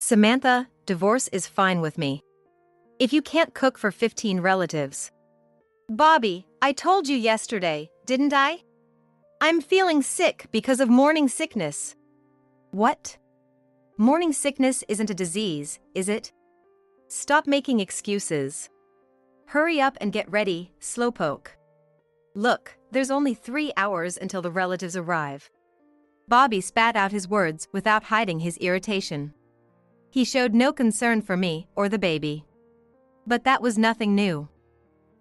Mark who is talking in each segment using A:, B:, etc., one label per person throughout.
A: Samantha, divorce is fine with me. If you can't cook for 15 relatives. Bobby, I told you yesterday, didn't I? I'm feeling sick because of morning sickness. What? Morning sickness isn't a disease, is it? Stop making excuses. Hurry up and get ready, slowpoke. Look, there's only 3 hours until the relatives arrive. Bobby spat out his words without hiding his irritation. He showed no concern for me or the baby. But that was nothing new.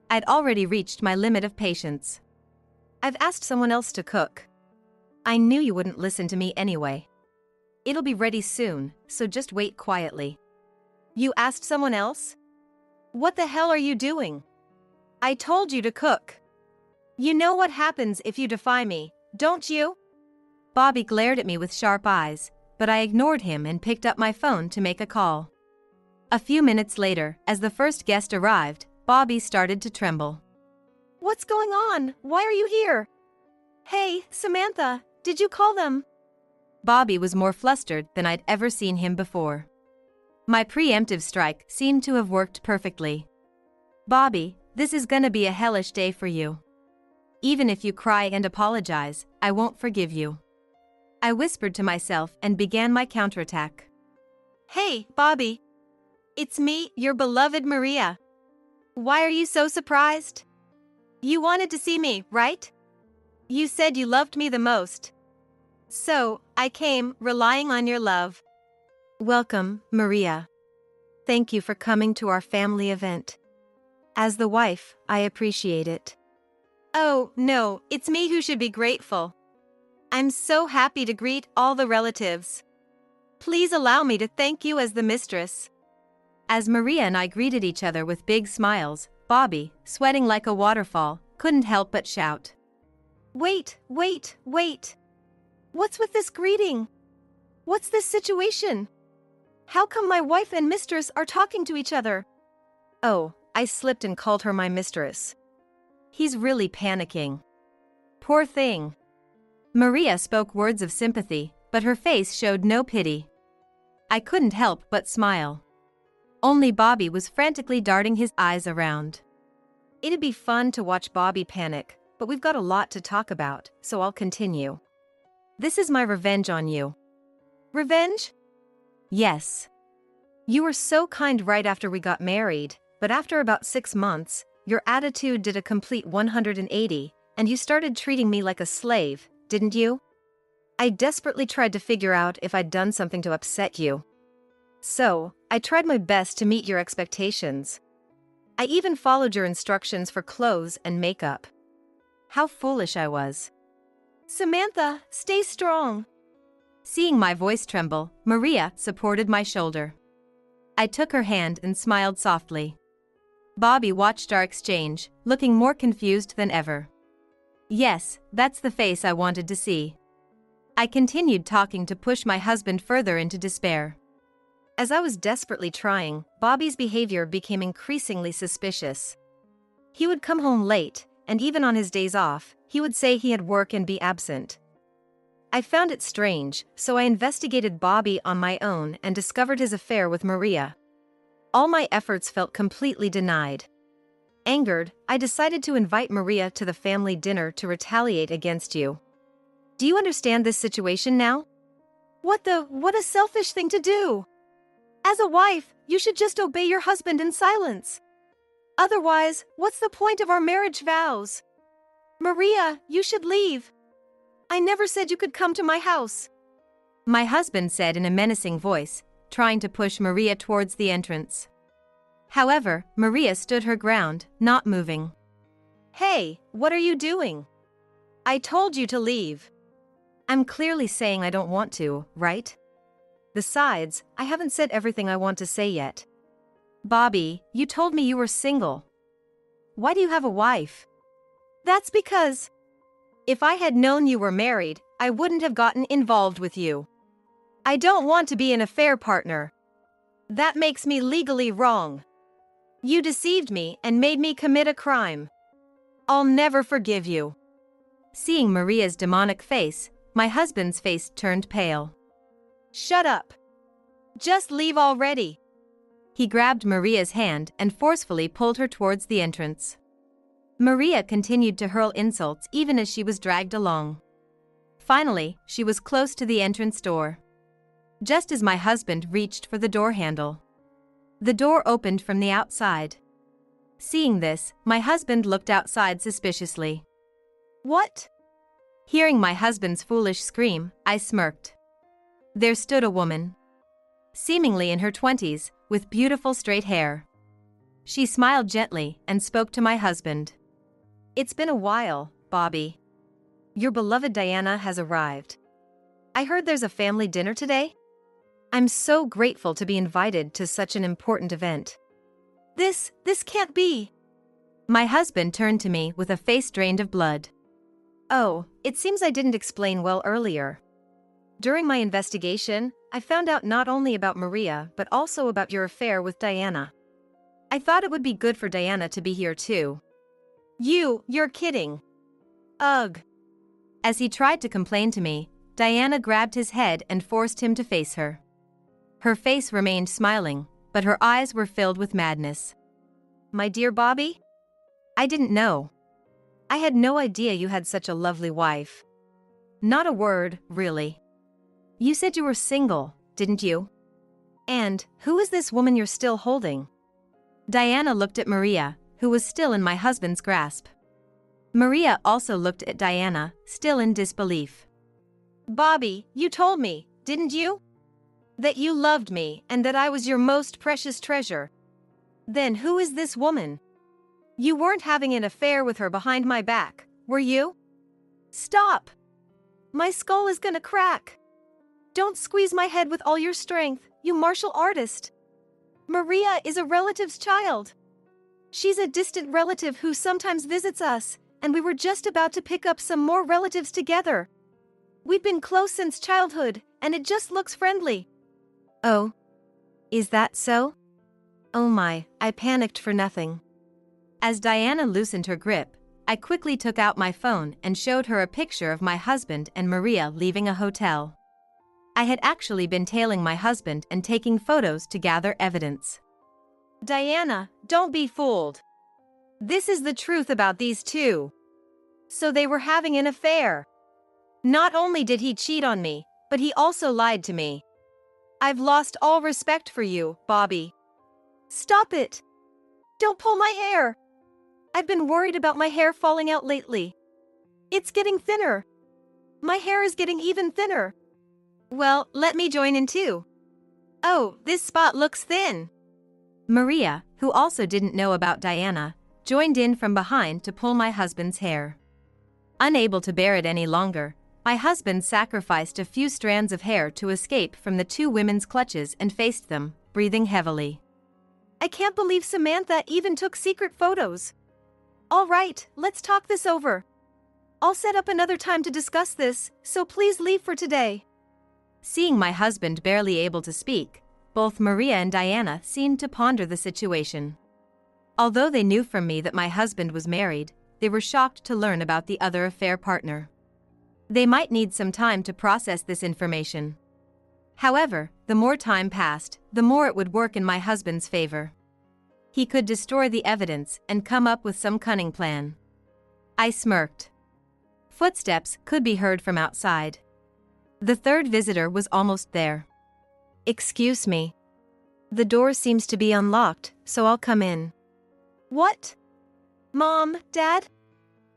A: I'd already reached my limit of patience. I've asked someone else to cook. I knew you wouldn't listen to me anyway. It'll be ready soon, so just wait quietly. You asked someone else? What the hell are you doing? I told you to cook. You know what happens if you defy me, don't you? Bobby glared at me with sharp eyes, but I ignored him and picked up my phone to make a call. A few minutes later, as the first guest arrived, Bobby started to tremble. What's going on? Why are you here? Hey, Samantha, did you call them? Bobby was more flustered than I'd ever seen him before. My preemptive strike seemed to have worked perfectly. Bobby, this is gonna be a hellish day for you. Even if you cry and apologize, I won't forgive you. I whispered to myself and began my counterattack. Hey, Bobby. It's me, your beloved Maria. Why are you so surprised? You wanted to see me, right? You said you loved me the most. So, I came, relying on your love. Welcome, Maria. Thank you for coming to our family event. As the wife, I appreciate it. Oh, no, it's me who should be grateful. I'm so happy to greet all the relatives. Please allow me to thank you as the mistress. As Maria and I greeted each other with big smiles, Bobby, sweating like a waterfall, couldn't help but shout. Wait. What's with this greeting? What's this situation? How come my wife and mistress are talking to each other? Oh, I slipped and called her my mistress. He's really panicking. Poor thing. Maria spoke words of sympathy, but her face showed no pity. I couldn't help but smile. Only Bobby was frantically darting his eyes around. It'd be fun to watch Bobby panic, but we've got a lot to talk about, so I'll continue. This is my revenge on you. Revenge? Yes. You were so kind right after we got married, but after about 6 months, your attitude did a complete 180, and you started treating me like a slave, didn't you? I desperately tried to figure out if I'd done something to upset you. So, I tried my best to meet your expectations. I even followed your instructions for clothes and makeup. How foolish I was. Samantha, stay strong. Seeing my voice tremble, Maria supported my shoulder. I took her hand and smiled softly. Bobby watched our exchange, looking more confused than ever. Yes, that's the face I wanted to see. I continued talking to push my husband further into despair. As I was desperately trying, Bobby's behavior became increasingly suspicious. He would come home late, and even on his days off, he would say he had work and be absent. I found it strange, so I investigated Bobby on my own and discovered his affair with Maria. All my efforts felt completely denied. Angered, I decided to invite Maria to the family dinner to retaliate against you. Do you understand this situation now? What a selfish thing to do! As a wife, you should just obey your husband in silence. Otherwise, what's the point of our marriage vows? Maria, you should leave. I never said you could come to my house. My husband said in a menacing voice, trying to push Maria towards the entrance. However, Maria stood her ground, not moving. Hey, what are you doing? I told you to leave. I'm clearly saying I don't want to, right? Besides, I haven't said everything I want to say yet. Bobby, you told me you were single. Why do you have a wife? That's because if I had known you were married, I wouldn't have gotten involved with you. I don't want to be an affair partner. That makes me legally wrong. You deceived me and made me commit a crime. I'll never forgive you. Seeing Maria's demonic face, my husband's face turned pale. Shut up. Just leave already. He grabbed Maria's hand and forcefully pulled her towards the entrance. Maria continued to hurl insults even as she was dragged along. Finally, she was close to the entrance door. Just as my husband reached for the door handle, the door opened from the outside. Seeing this, my husband looked outside suspiciously. What? Hearing my husband's foolish scream, I smirked. There stood a woman, seemingly in her 20s, with beautiful straight hair. She smiled gently and spoke to my husband. It's been a while, Bobby. Your beloved Diana has arrived. I heard there's a family dinner today. I'm so grateful to be invited to such an important event. This can't be. My husband turned to me with a face drained of blood. Oh, it seems I didn't explain well earlier. During my investigation, I found out not only about Maria but also about your affair with Diana. I thought it would be good for Diana to be here too. You're kidding. Ugh. As he tried to complain to me, Diana grabbed his head and forced him to face her. Her face remained smiling, but her eyes were filled with madness. My dear Bobby? I didn't know. I had no idea you had such a lovely wife. Not a word, really. You said you were single, didn't you? And who is this woman you're still holding? Diana looked at Maria, who was still in my husband's grasp. Maria also looked at Diana, still in disbelief. Bobby, you told me, didn't you? That you loved me and that I was your most precious treasure. Then who is this woman? You weren't having an affair with her behind my back, were you? Stop! My skull is gonna crack. Don't squeeze my head with all your strength, you martial artist. Maria is a relative's child. She's a distant relative who sometimes visits us, and we were just about to pick up some more relatives together. We've been close since childhood, and it just looks friendly. Oh, is that so? Oh my, I panicked for nothing. As Diana loosened her grip, I quickly took out my phone and showed her a picture of my husband and Maria leaving a hotel. I had actually been tailing my husband and taking photos to gather evidence. Diana, don't be fooled. This is the truth about these two. So they were having an affair. Not only did he cheat on me, but he also lied to me. I've lost all respect for you, Bobby. Stop it! Don't pull my hair! I've been worried about my hair falling out lately. It's getting thinner. My hair is getting even thinner. Well, let me join in too. Oh, this spot looks thin. Maria, who also didn't know about Diana, joined in from behind to pull my husband's hair. Unable to bear it any longer, my husband sacrificed a few strands of hair to escape from the two women's clutches and faced them, breathing heavily. I can't believe Samantha even took secret photos. All right, let's talk this over. I'll set up another time to discuss this, so please leave for today. Seeing my husband barely able to speak, both Maria and Diana seemed to ponder the situation. Although they knew from me that my husband was married, they were shocked to learn about the other affair partner. They might need some time to process this information. However, the more time passed, the more it would work in my husband's favor. He could destroy the evidence and come up with some cunning plan. I smirked. Footsteps could be heard from outside. The third visitor was almost there. Excuse me. The door seems to be unlocked, so I'll come in. What? Mom, Dad?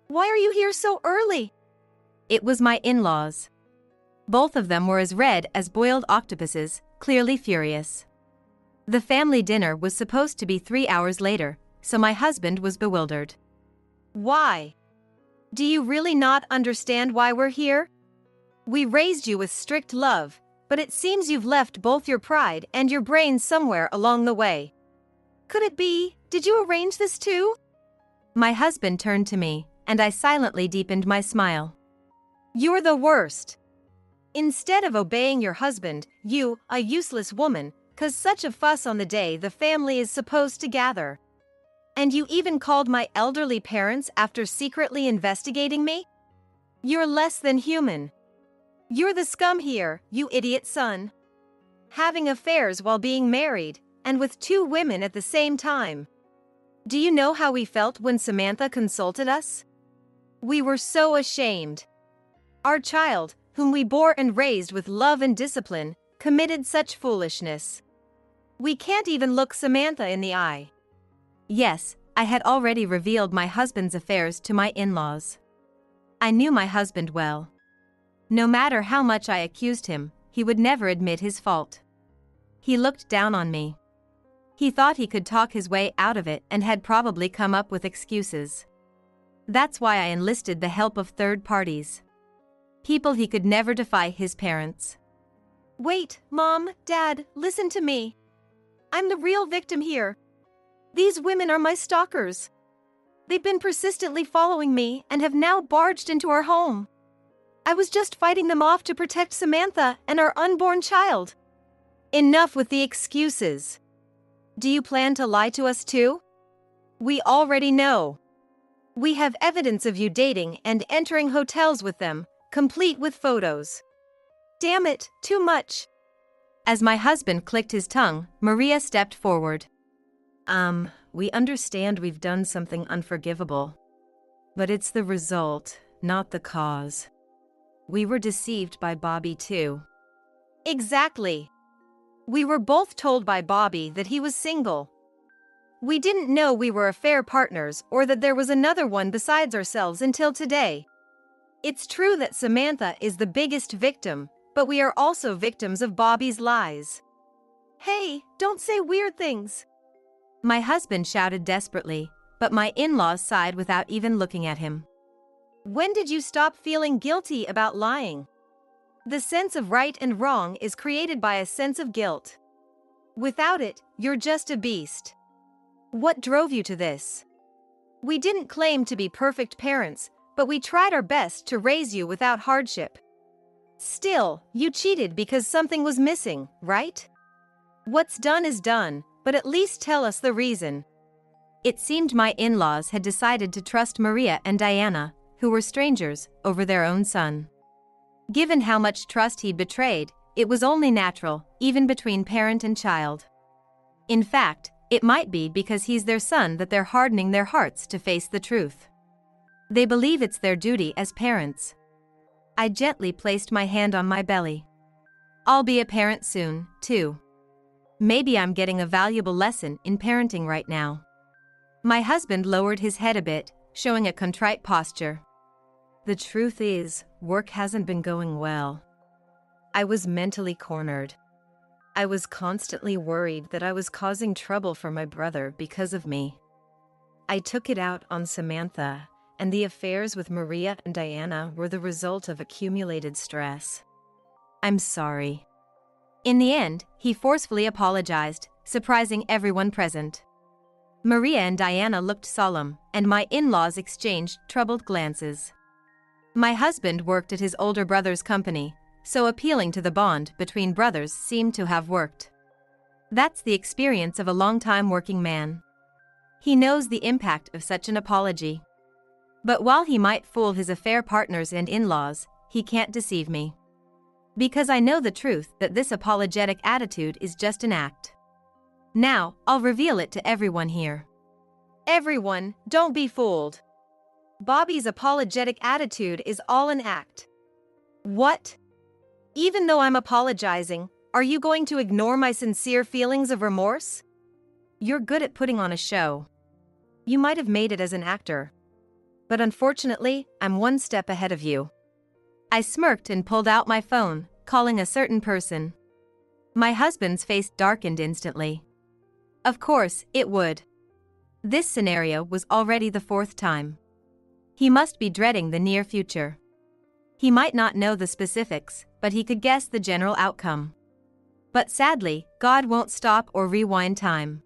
A: Why are you here so early? It was my in-laws. Both of them were as red as boiled octopuses, clearly furious. The family dinner was supposed to be 3 hours later, so my husband was bewildered. Why? Do you really not understand why we're here? We raised you with strict love, but it seems you've left both your pride and your brain somewhere along the way. Could it be, did you arrange this too? My husband turned to me, and I silently deepened my smile. You're the worst. Instead of obeying your husband, you, a useless woman, caused such a fuss on the day the family is supposed to gather. And you even called my elderly parents after secretly investigating me? You're less than human. You're the scum here, you idiot son. having affairs while being married, and with 2 women at the same time. Do you know how we felt when Samantha consulted us? We were so ashamed. Our child, whom we bore and raised with love and discipline, committed such foolishness. We can't even look Samantha in the eye. Yes, I had already revealed my husband's affairs to my in-laws. I knew my husband well. No matter how much I accused him, he would never admit his fault. He looked down on me. He thought he could talk his way out of it and had probably come up with excuses. That's why I enlisted the help of third parties. People he could never defy his parents. Wait, Mom, Dad, listen to me. I'm the real victim here. These women are my stalkers. They've been persistently following me and have now barged into our home. I was just fighting them off to protect Samantha and our unborn child. Enough with the excuses. Do you plan to lie to us too? We already know. We have evidence of you dating and entering hotels with them, complete with photos. Damn it, too much. As my husband clicked his tongue, Maria stepped forward. We understand we've done something unforgivable. But it's the result, not the cause. We were deceived by Bobby too. Exactly. We were both told by Bobby that he was single. We didn't know we were affair partners or that there was another one besides ourselves until today. It's true that Samantha is the biggest victim, but we are also victims of Bobby's lies. Hey, don't say weird things. My husband shouted desperately, but my in-laws sighed without even looking at him. When did you stop feeling guilty about lying? The sense of right and wrong is created by a sense of guilt. Without it, you're just a beast. What drove you to this? We didn't claim to be perfect parents, but we tried our best to raise you without hardship. Still, you cheated because something was missing, right? What's done is done, but at least tell us the reason. It seemed my in-laws had decided to trust Maria and Diana, who were strangers, over their own son. Given how much trust he'd betrayed, it was only natural, even between parent and child. In fact, it might be because he's their son that they're hardening their hearts to face the truth. They believe it's their duty as parents. I gently placed my hand on my belly. I'll be a parent soon, too. Maybe I'm getting a valuable lesson in parenting right now. My husband lowered his head a bit, showing a contrite posture. The truth is, work hasn't been going well. I was mentally cornered. I was constantly worried that I was causing trouble for my brother because of me. I took it out on Samantha, and the affairs with Maria and Diana were the result of accumulated stress. I'm sorry. In the end, he forcefully apologized, surprising everyone present. Maria and Diana looked solemn, and my in-laws exchanged troubled glances. My husband worked at his older brother's company, so appealing to the bond between brothers seemed to have worked. That's the experience of a long-time working man. He knows the impact of such an apology. But while he might fool his affair partners and in-laws, he can't deceive me. Because I know the truth that this apologetic attitude is just an act. Now, I'll reveal it to everyone here. Everyone, don't be fooled. Bobby's apologetic attitude is all an act. What? Even though I'm apologizing, are you going to ignore my sincere feelings of remorse? You're good at putting on a show. You might have made it as an actor. But unfortunately, I'm one step ahead of you. I smirked and pulled out my phone, calling a certain person. My husband's face darkened instantly. Of course, it would. This scenario was already the 4th time. He must be dreading the near future. He might not know the specifics, but he could guess the general outcome. But sadly, God won't stop or rewind time.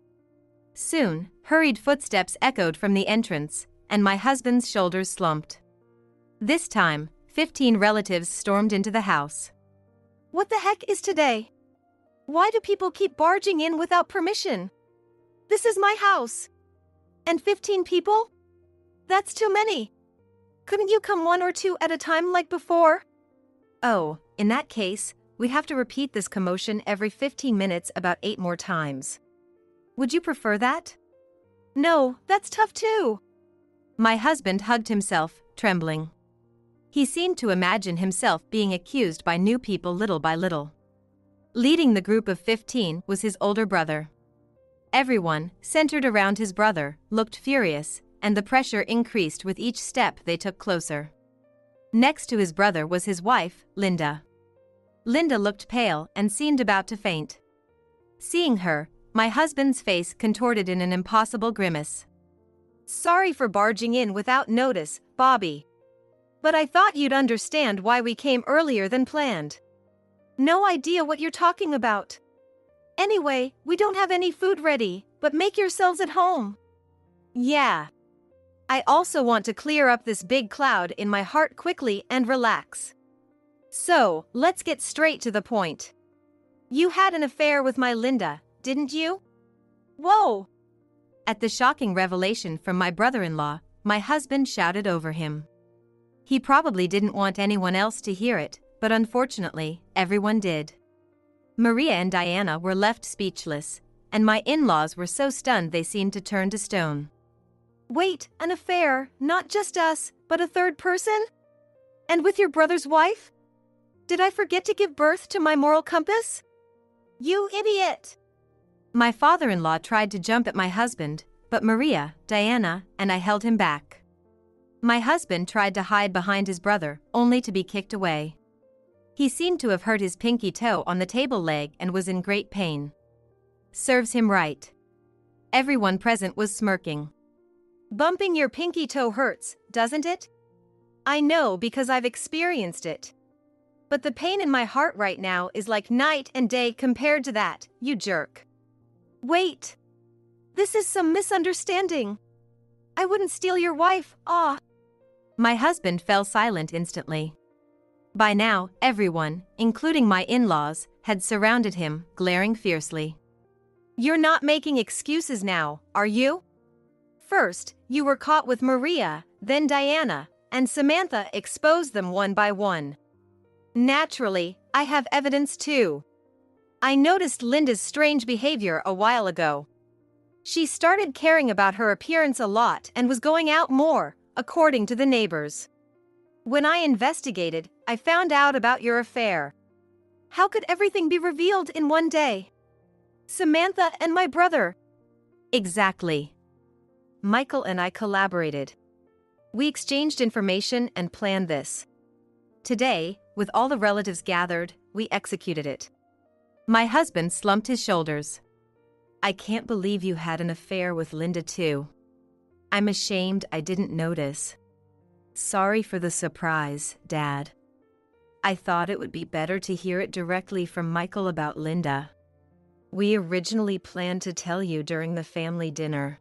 A: Soon, hurried footsteps echoed from the entrance, and my husband's shoulders slumped. This time, 15 relatives stormed into the house. What the heck is today? Why do people keep barging in without permission? This is my house. And 15 people? That's too many. Couldn't you come 1 or 2 at a time like before? Oh, in that case, we have to repeat this commotion every 15 minutes about 8 more times. Would you prefer that? No, that's tough too. My husband hugged himself, trembling. He seemed to imagine himself being accused by new people little by little. Leading the group of 15 was his older brother. Everyone, centered around his brother, looked furious, and the pressure increased with each step they took closer. Next to his brother was his wife, Linda. Linda looked pale and seemed about to faint. Seeing her, my husband's face contorted in an impossible grimace. Sorry for barging in without notice, Bobby. But I thought you'd understand why we came earlier than planned. No idea what you're talking about. Anyway, we don't have any food ready, but make yourselves at home. Yeah. I also want to clear up this big cloud in my heart quickly and relax. So, let's get straight to the point. You had an affair with my Linda, didn't you? Whoa! At the shocking revelation from my brother-in-law, my husband shouted over him. He probably didn't want anyone else to hear it, but unfortunately, everyone did. Maria and Diana were left speechless, and my in-laws were so stunned they seemed to turn to stone. Wait, an affair, not just us, but a third person? And with your brother's wife? Did I forget to give birth to my moral compass? You idiot! My father-in-law tried to jump at my husband, but Maria, Diana, and I held him back. My husband tried to hide behind his brother, only to be kicked away. He seemed to have hurt his pinky toe on the table leg and was in great pain. Serves him right. Everyone present was smirking. Bumping your pinky toe hurts, doesn't it? I know because I've experienced it. But the pain in my heart right now is like night and day compared to that, you jerk. Wait. This is some misunderstanding. I wouldn't steal your wife, ah. My husband fell silent instantly. By now, everyone, including my in-laws, had surrounded him, glaring fiercely. You're not making excuses now, are you? First, you were caught with Maria, then Diana, and Samantha exposed them one by one. Naturally, I have evidence too. I noticed Linda's strange behavior a while ago. She started caring about her appearance a lot and was going out more, according to the neighbors. When I investigated, I found out about your affair. How could everything be revealed in one day? Samantha and my brother. Exactly. Michael and I collaborated. We exchanged information and planned this. Today, with all the relatives gathered, we executed it. My husband slumped his shoulders. I can't believe you had an affair with Linda too. I'm ashamed I didn't notice. Sorry for the surprise, Dad. I thought it would be better to hear it directly from Michael about Linda. We originally planned to tell you during the family dinner.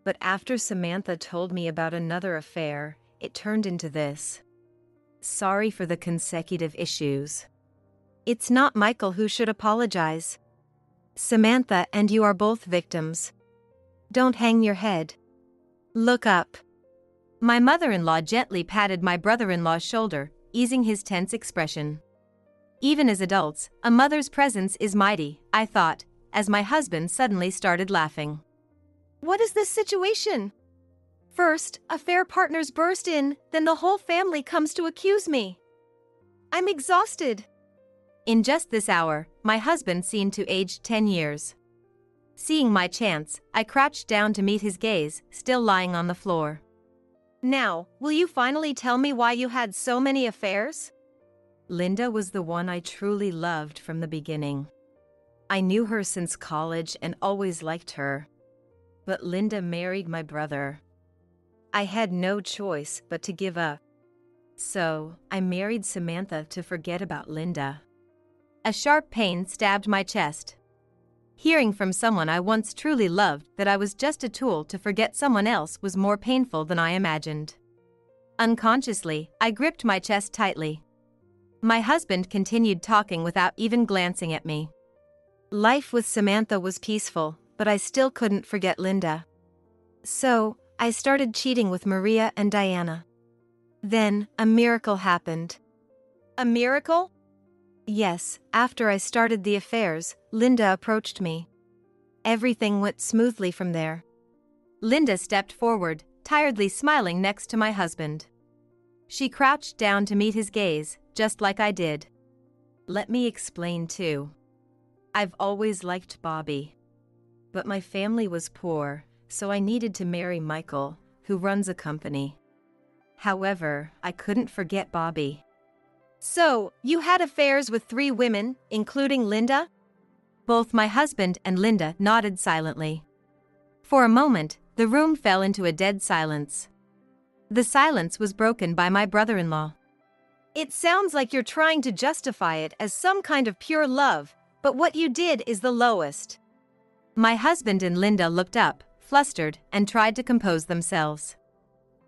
A: But after Samantha told me about another affair, it turned into this. Sorry for the consecutive issues. It's not Michael who should apologize. Samantha and you are both victims. Don't hang your head. Look up. My mother-in-law gently patted my brother-in-law's shoulder, easing his tense expression. Even as adults, a mother's presence is mighty, I thought, as my husband suddenly started laughing. What is this situation? First, affair partners burst in, then the whole family comes to accuse me. I'm exhausted. In just this hour, my husband seemed to age 10 years. Seeing my chance, I crouched down to meet his gaze, still lying on the floor. Now, will you finally tell me why you had so many affairs? Linda was the one I truly loved from the beginning. I knew her since college and always liked her. But Linda married my brother. I had no choice but to give up. So, I married Samantha to forget about Linda. A sharp pain stabbed my chest. Hearing from someone I once truly loved that I was just a tool to forget someone else was more painful than I imagined. Unconsciously, I gripped my chest tightly. My husband continued talking without even glancing at me. Life with Samantha was peaceful, but I still couldn't forget Linda. So, I started cheating with Maria and Diana. Then, a miracle happened. A miracle? Yes, after I started the affairs, Linda approached me. Everything went smoothly from there. Linda stepped forward, tiredly smiling next to my husband. She crouched down to meet his gaze, just like I did. Let me explain too. I've always liked Bobby. But my family was poor, so I needed to marry Michael, who runs a company. However, I couldn't forget Bobby. So, you had affairs with 3 women, including Linda? Both my husband and Linda nodded silently. For a moment, the room fell into a dead silence. The silence was broken by my brother-in-law. It sounds like you're trying to justify it as some kind of pure love, but what you did is the lowest. My husband and Linda looked up, flustered, and tried to compose themselves.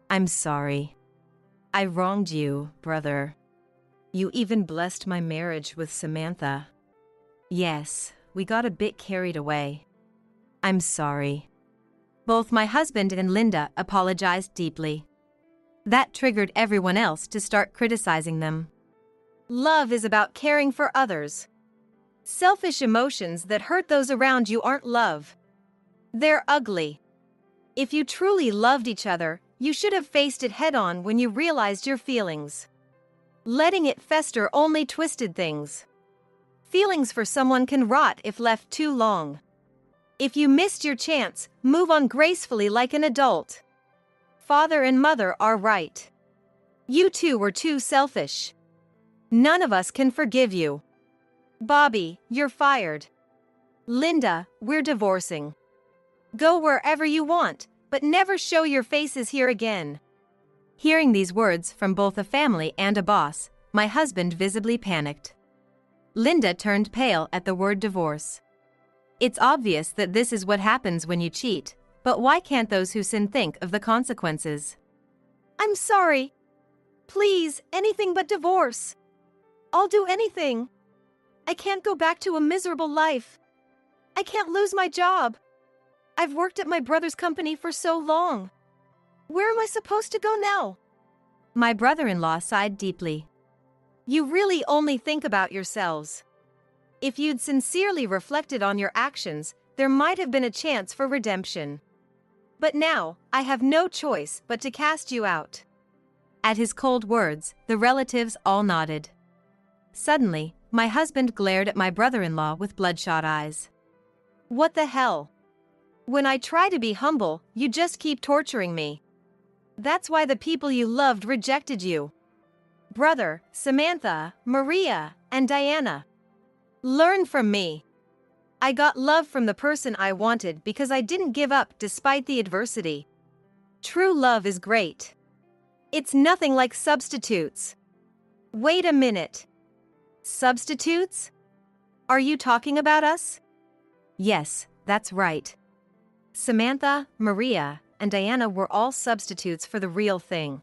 A: I'm sorry. I wronged you, brother. You even blessed my marriage with Samantha. Yes, we got a bit carried away. I'm sorry. Both my husband and Linda apologized deeply. That triggered everyone else to start criticizing them. Love is about caring for others. Selfish emotions that hurt those around you aren't love. They're ugly. If you truly loved each other, you should have faced it head-on when you realized your feelings. Letting it fester only twisted things. Feelings for someone can rot if left too long. If you missed your chance, move on gracefully like an adult. Father and mother are right. You two were too selfish. None of us can forgive you. Bobby, you're fired. Linda, we're divorcing. Go wherever you want, but never show your faces here again. Hearing these words from both a family and a boss, my husband visibly panicked. Linda turned pale at the word divorce. It's obvious that this is what happens when you cheat, but why can't those who sin think of the consequences? I'm sorry. Please, anything but divorce. I'll do anything. I can't go back to a miserable life. I can't lose my job. I've worked at my brother's company for so long. Where am I supposed to go now? My brother-in-law sighed deeply. You really only think about yourselves. If you'd sincerely reflected on your actions, there might have been a chance for redemption. But now, I have no choice but to cast you out. At his cold words, the relatives all nodded. Suddenly, my husband glared at my brother-in-law with bloodshot eyes. What the hell? When I try to be humble, you just keep torturing me. That's why the people you loved rejected you. Brother, Samantha, Maria, and Diana. Learn from me. I got love from the person I wanted because I didn't give up despite the adversity. True love is great. It's nothing like substitutes. Wait a minute. Substitutes? Are you talking about us? Yes, that's right. Samantha, Maria, and Diana were all substitutes for the real thing.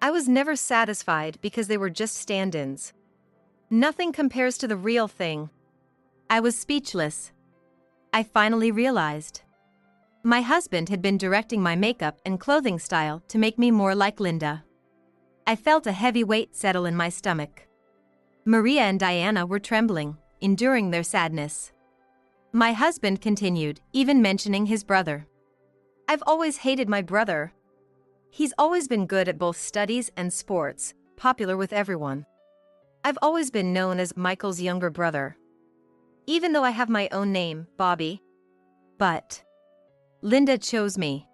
A: I was never satisfied because they were just stand-ins. Nothing compares to the real thing. I was speechless. I finally realized. My husband had been directing my makeup and clothing style to make me more like Linda. I felt a heavy weight settle in my stomach. Maria and Diana were trembling, enduring their sadness. My husband continued, even mentioning his brother. I've always hated my brother. He's always been good at both studies and sports, popular with everyone. I've always been known as Michael's younger brother. Even though I have my own name, Bobby. But Linda chose me.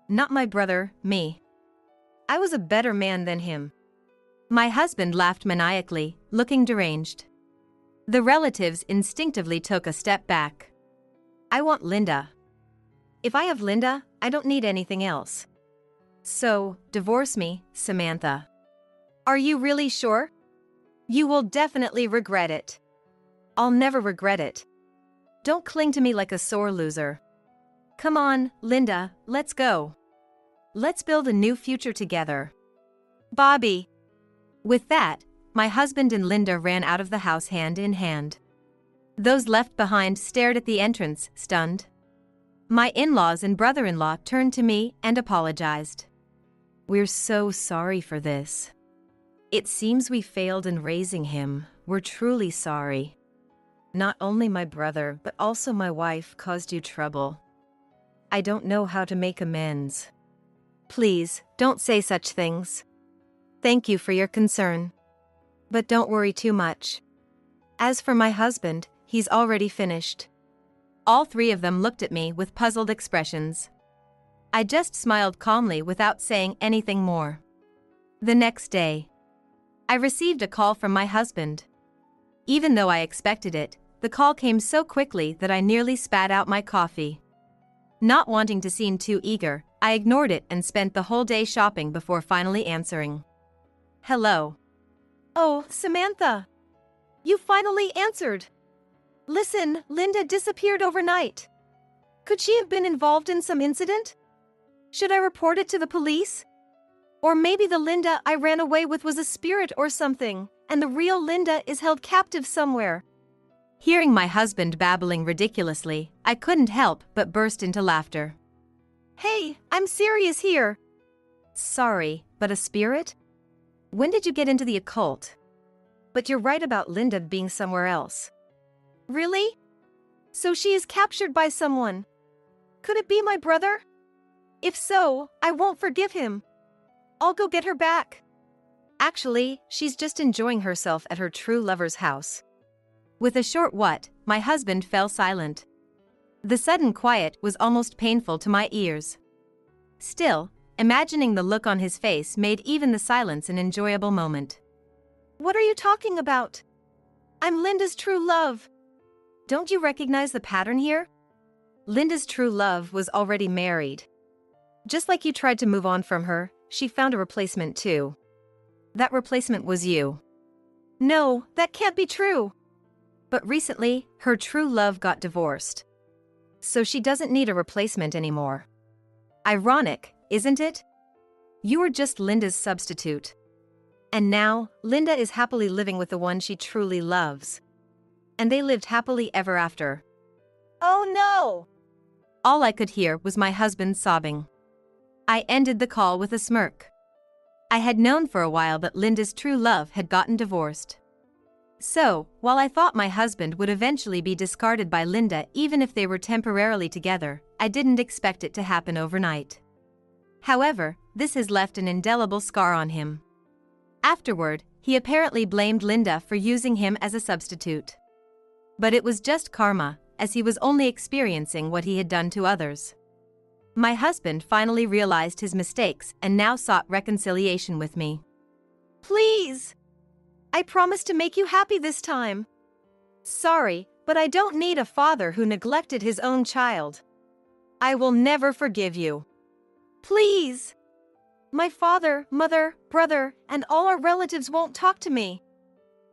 A: Not my brother, me. I was a better man than him. My husband laughed maniacally, looking deranged. The relatives instinctively took a step back. I want Linda. If I have Linda, I don't need anything else. So, divorce me, Samantha. Are you really sure? You will definitely regret it. I'll never regret it. Don't cling to me like a sore loser. Come on, Linda, let's go. Let's build a new future together. Bobby. With that, my husband and Linda ran out of the house hand in hand. Those left behind stared at the entrance, stunned. My in-laws and brother-in-law turned to me and apologized. We're so sorry for this. It seems we failed in raising him, We're truly sorry. Not only my brother, but also my wife caused you trouble. I don't know how to make amends. Please, don't say such things. Thank you for your concern. But don't worry too much. As for my husband, he's already finished. All three of them looked at me with puzzled expressions. I just smiled calmly without saying anything more. The next day, I received a call from my husband. Even though I expected it, the call came so quickly that I nearly spat out my coffee. Not wanting to seem too eager, I ignored it and spent the whole day shopping before finally answering. Hello. Oh, Samantha. You finally answered. Listen, Linda disappeared overnight. Could she have been involved in some incident? Should I report it to the police? Or maybe the Linda I ran away with was a spirit or something, and the real Linda is held captive somewhere. Hearing my husband babbling ridiculously, I couldn't help but burst into laughter. Hey, I'm serious here. Sorry, but a spirit? When did you get into the occult? But you're right about Linda being somewhere else. Really? So she is captured by someone. Could it be my brother? If so, I won't forgive him. I'll go get her back. Actually, she's just enjoying herself at her true lover's house. With a short what, my husband fell silent. The sudden quiet was almost painful to my ears. Still, imagining the look on his face made even the silence an enjoyable moment. What are you talking about? I'm Linda's true love. Don't you recognize the pattern here? Linda's true love was already married. Just like you tried to move on from her, she found a replacement too. That replacement was you. No, that can't be true. But recently, her true love got divorced. So she doesn't need a replacement anymore. Ironic, isn't it? You were just Linda's substitute. And now, Linda is happily living with the one she truly loves. And they lived happily ever after. Oh no! All I could hear was my husband sobbing. I ended the call with a smirk. I had known for a while that Linda's true love had gotten divorced. So, while I thought my husband would eventually be discarded by Linda even if they were temporarily together, I didn't expect it to happen overnight. However, this has left an indelible scar on him. Afterward, he apparently blamed Linda for using him as a substitute. But it was just karma, as he was only experiencing what he had done to others. My husband finally realized his mistakes and now sought reconciliation with me. Please! I promise to make you happy this time. Sorry, but I don't need a father who neglected his own child. I will never forgive you. Please! My father, mother, brother, and all our relatives won't talk to me.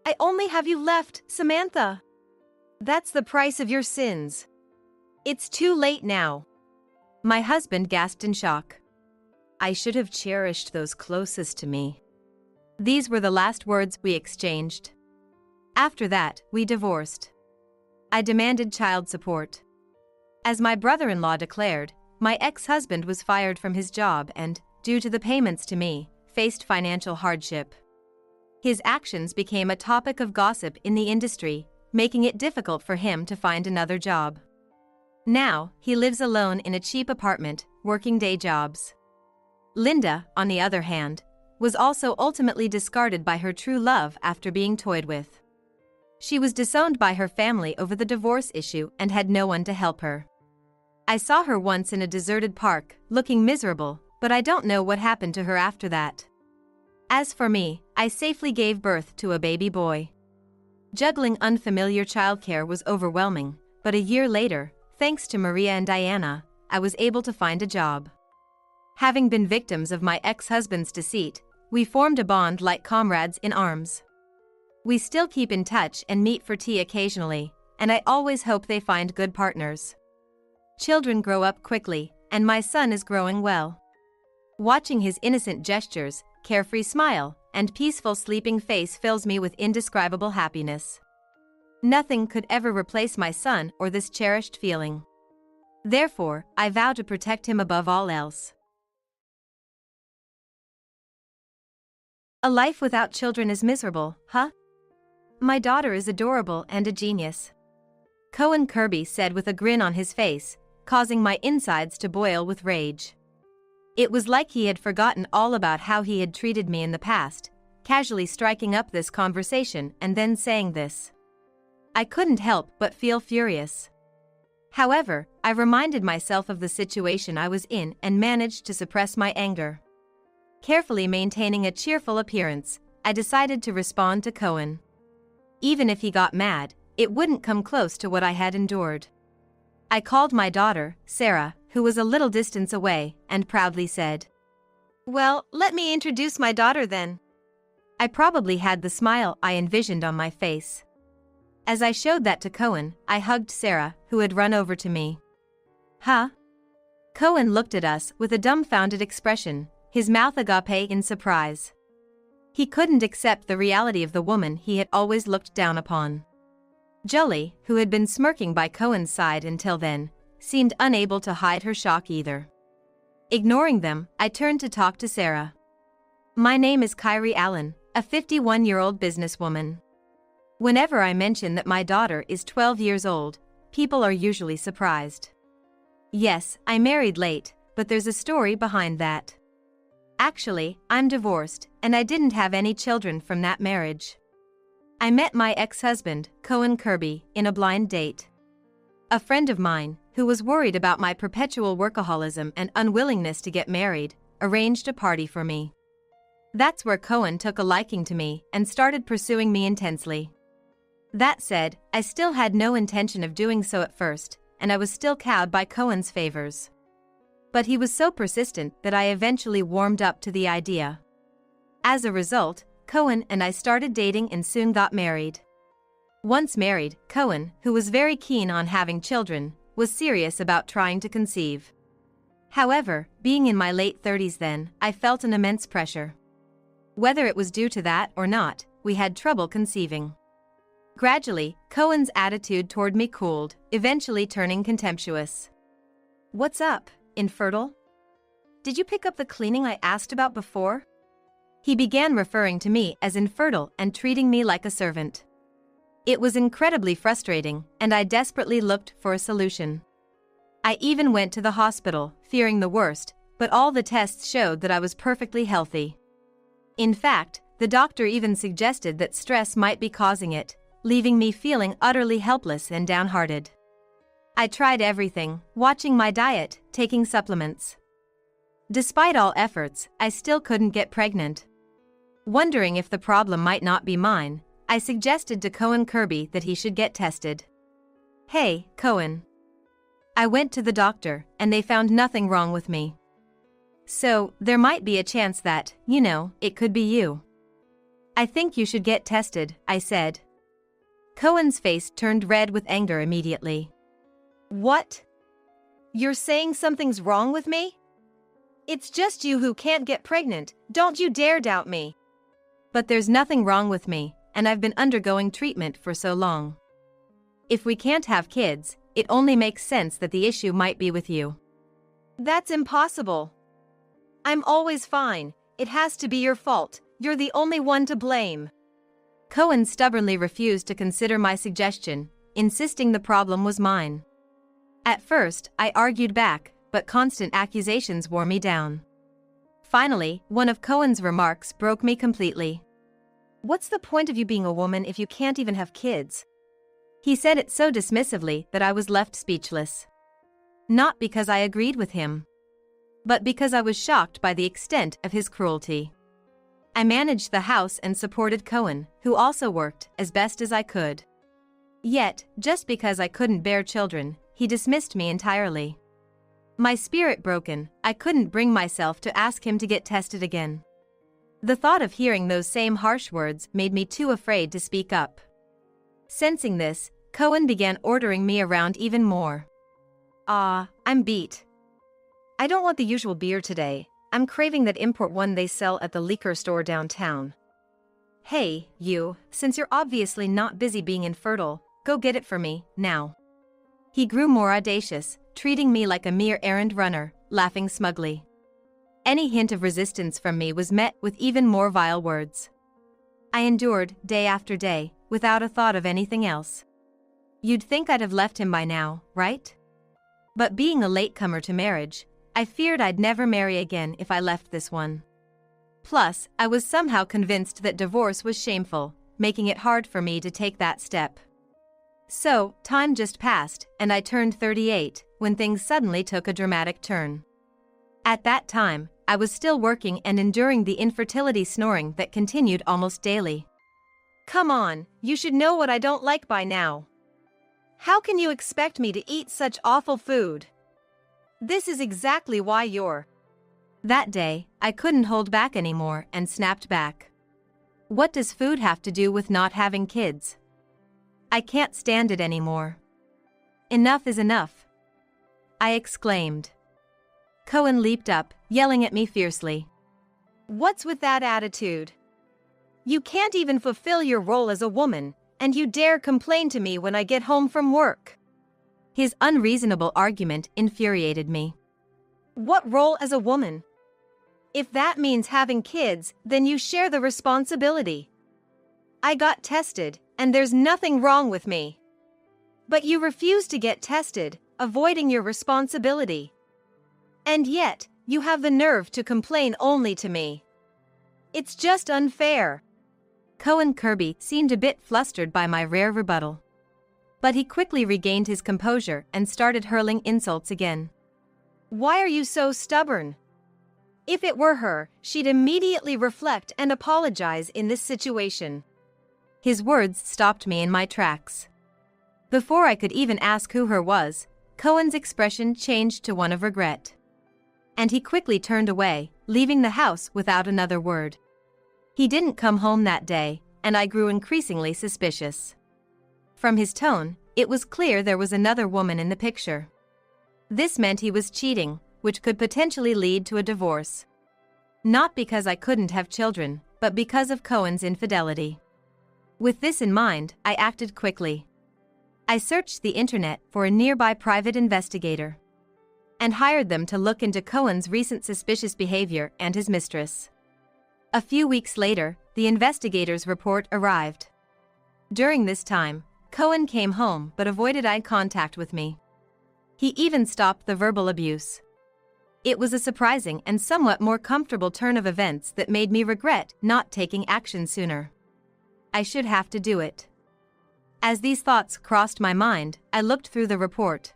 A: I only have you left, Samantha. That's the price of your sins. It's too late now. My husband gasped in shock. I should have cherished those closest to me. These were the last words we exchanged. After that, we divorced. I demanded child support. As my brother-in-law declared, my ex-husband was fired from his job and, due to the payments to me, faced financial hardship. His actions became a topic of gossip in the industry, making it difficult for him to find another job. Now, he lives alone in a cheap apartment, working day jobs. Linda, on the other hand, was also ultimately discarded by her true love after being toyed with. She was disowned by her family over the divorce issue and had no one to help her. I saw her once in a deserted park, looking miserable, but I don't know what happened to her after that. As for me, I safely gave birth to a baby boy. Juggling unfamiliar childcare was overwhelming, but a year later, thanks to Maria and Diana, I was able to find a job. Having been victims of my ex-husband's deceit, we formed a bond like comrades in arms. We still keep in touch and meet for tea occasionally, and I always hope they find good partners. Children grow up quickly, and my son is growing well. Watching his innocent gestures, carefree smile, and peaceful sleeping face fills me with indescribable happiness. Nothing could ever replace my son or this cherished feeling. Therefore, I vow to protect him above all else. A life without children is miserable, huh? My daughter is adorable and a genius," Cohen Kirby said with a grin on his face, causing my insides to boil with rage. It was like he had forgotten all about how he had treated me in the past, casually striking up this conversation and then saying this. I couldn't help but feel furious. However, I reminded myself of the situation I was in and managed to suppress my anger. Carefully maintaining a cheerful appearance, I decided to respond to Cohen. Even if he got mad, it wouldn't come close to what I had endured. I called my daughter, Sarah, who was a little distance away, and proudly said, "Well, let me introduce my daughter then." I probably had the smile I envisioned on my face. As I showed that to Cohen, I hugged Sarah, who had run over to me. "Huh?" Cohen looked at us with a dumbfounded expression, his mouth agape in surprise. He couldn't accept the reality of the woman he had always looked down upon. Jolie, who had been smirking by Cohen's side until then, seemed unable to hide her shock either. Ignoring them, I turned to talk to Sarah. "My name is Kyrie Allen, a 51-year-old businesswoman. Whenever I mention that my daughter is 12 years old, people are usually surprised. Yes, I married late, but there's a story behind that. Actually, I'm divorced, and I didn't have any children from that marriage. I met my ex-husband, Cohen Kirby, in a blind date. A friend of mine, who was worried about my perpetual workaholism and unwillingness to get married, arranged a party for me. That's where Cohen took a liking to me and started pursuing me intensely. That said, I still had no intention of doing so at first, and I was still cowed by Cohen's favors. But he was so persistent that I eventually warmed up to the idea. As a result, Cohen and I started dating and soon got married. Once married, Cohen, who was very keen on having children, was serious about trying to conceive. However, being in my late 30s then, I felt an immense pressure. Whether it was due to that or not, we had trouble conceiving. Gradually, Cohen's attitude toward me cooled, eventually turning contemptuous. "What's up, infertile? Did you pick up the cleaning I asked about before?" He began referring to me as infertile and treating me like a servant. It was incredibly frustrating, and I desperately looked for a solution. I even went to the hospital, fearing the worst, but all the tests showed that I was perfectly healthy. In fact, the doctor even suggested that stress might be causing it, leaving me feeling utterly helpless and downhearted. I tried everything, watching my diet, taking supplements. Despite all efforts, I still couldn't get pregnant. Wondering if the problem might not be mine, I suggested to Cohen Kirby that he should get tested. "Hey, Cohen." I went to the doctor, and they found nothing wrong with me. "So, there might be a chance that, it could be you." "I think you should get tested," I said. Cohen's face turned red with anger immediately. "What? You're saying something's wrong with me? It's just you who can't get pregnant, don't you dare doubt me." "But there's nothing wrong with me, and I've been undergoing treatment for so long. If we can't have kids, it only makes sense that the issue might be with you." "That's impossible. I'm always fine, it has to be your fault, you're the only one to blame." Cohen stubbornly refused to consider my suggestion, insisting the problem was mine. At first, I argued back, but constant accusations wore me down. Finally, one of Cohen's remarks broke me completely. "What's the point of you being a woman if you can't even have kids?" He said it so dismissively that I was left speechless. Not because I agreed with him, but because I was shocked by the extent of his cruelty. I managed the house and supported Cohen, who also worked, as best as I could. Yet, just because I couldn't bear children, he dismissed me entirely. My spirit broken, I couldn't bring myself to ask him to get tested again. The thought of hearing those same harsh words made me too afraid to speak up. Sensing this, Cohen began ordering me around even more. I'm beat. I don't want the usual beer today. I'm craving that import one they sell at the liquor store downtown. Hey, you, since you're obviously not busy being infertile, go get it for me, now." He grew more audacious, treating me like a mere errand runner, laughing smugly. Any hint of resistance from me was met with even more vile words. I endured, day after day, without a thought of anything else. You'd think I'd have left him by now, right? But being a latecomer to marriage, I feared I'd never marry again if I left this one. Plus, I was somehow convinced that divorce was shameful, making it hard for me to take that step. So, time just passed, and I turned 38, when things suddenly took a dramatic turn. At that time, I was still working and enduring the infertility snoring that continued almost daily. Come on, you should know what I don't like by now. How can you expect me to eat such awful food? This is exactly why you're... That day, I couldn't hold back anymore and snapped back. What does food have to do with not having kids? I can't stand it anymore. Enough is enough, I exclaimed. Cohen leaped up, yelling at me fiercely. What's with that attitude? You can't even fulfill your role as a woman, and you dare complain to me when I get home from work. His unreasonable argument infuriated me. What role as a woman? If that means having kids, then you share the responsibility. I got tested, and there's nothing wrong with me. But you refuse to get tested, avoiding your responsibility. And yet, you have the nerve to complain only to me. It's just unfair. Cohen Kirby seemed a bit flustered by my rare rebuttal. But he quickly regained his composure and started hurling insults again. Why are you so stubborn? If it were her, she'd immediately reflect and apologize in this situation. His words stopped me in my tracks. Before I could even ask who her was, Cohen's expression changed to one of regret. And he quickly turned away, leaving the house without another word. He didn't come home that day, and I grew increasingly suspicious. From his tone, it was clear there was another woman in the picture. This meant he was cheating, which could potentially lead to a divorce. Not because I couldn't have children, but because of Cohen's infidelity. With this in mind, I acted quickly. I searched the internet for a nearby private investigator and hired them to look into Cohen's recent suspicious behavior and his mistress. A few weeks later, the investigator's report arrived. During this time, Cohen came home but avoided eye contact with me. He even stopped the verbal abuse. It was a surprising and somewhat more comfortable turn of events that made me regret not taking action sooner. I should have to do it. As these thoughts crossed my mind, I looked through the report.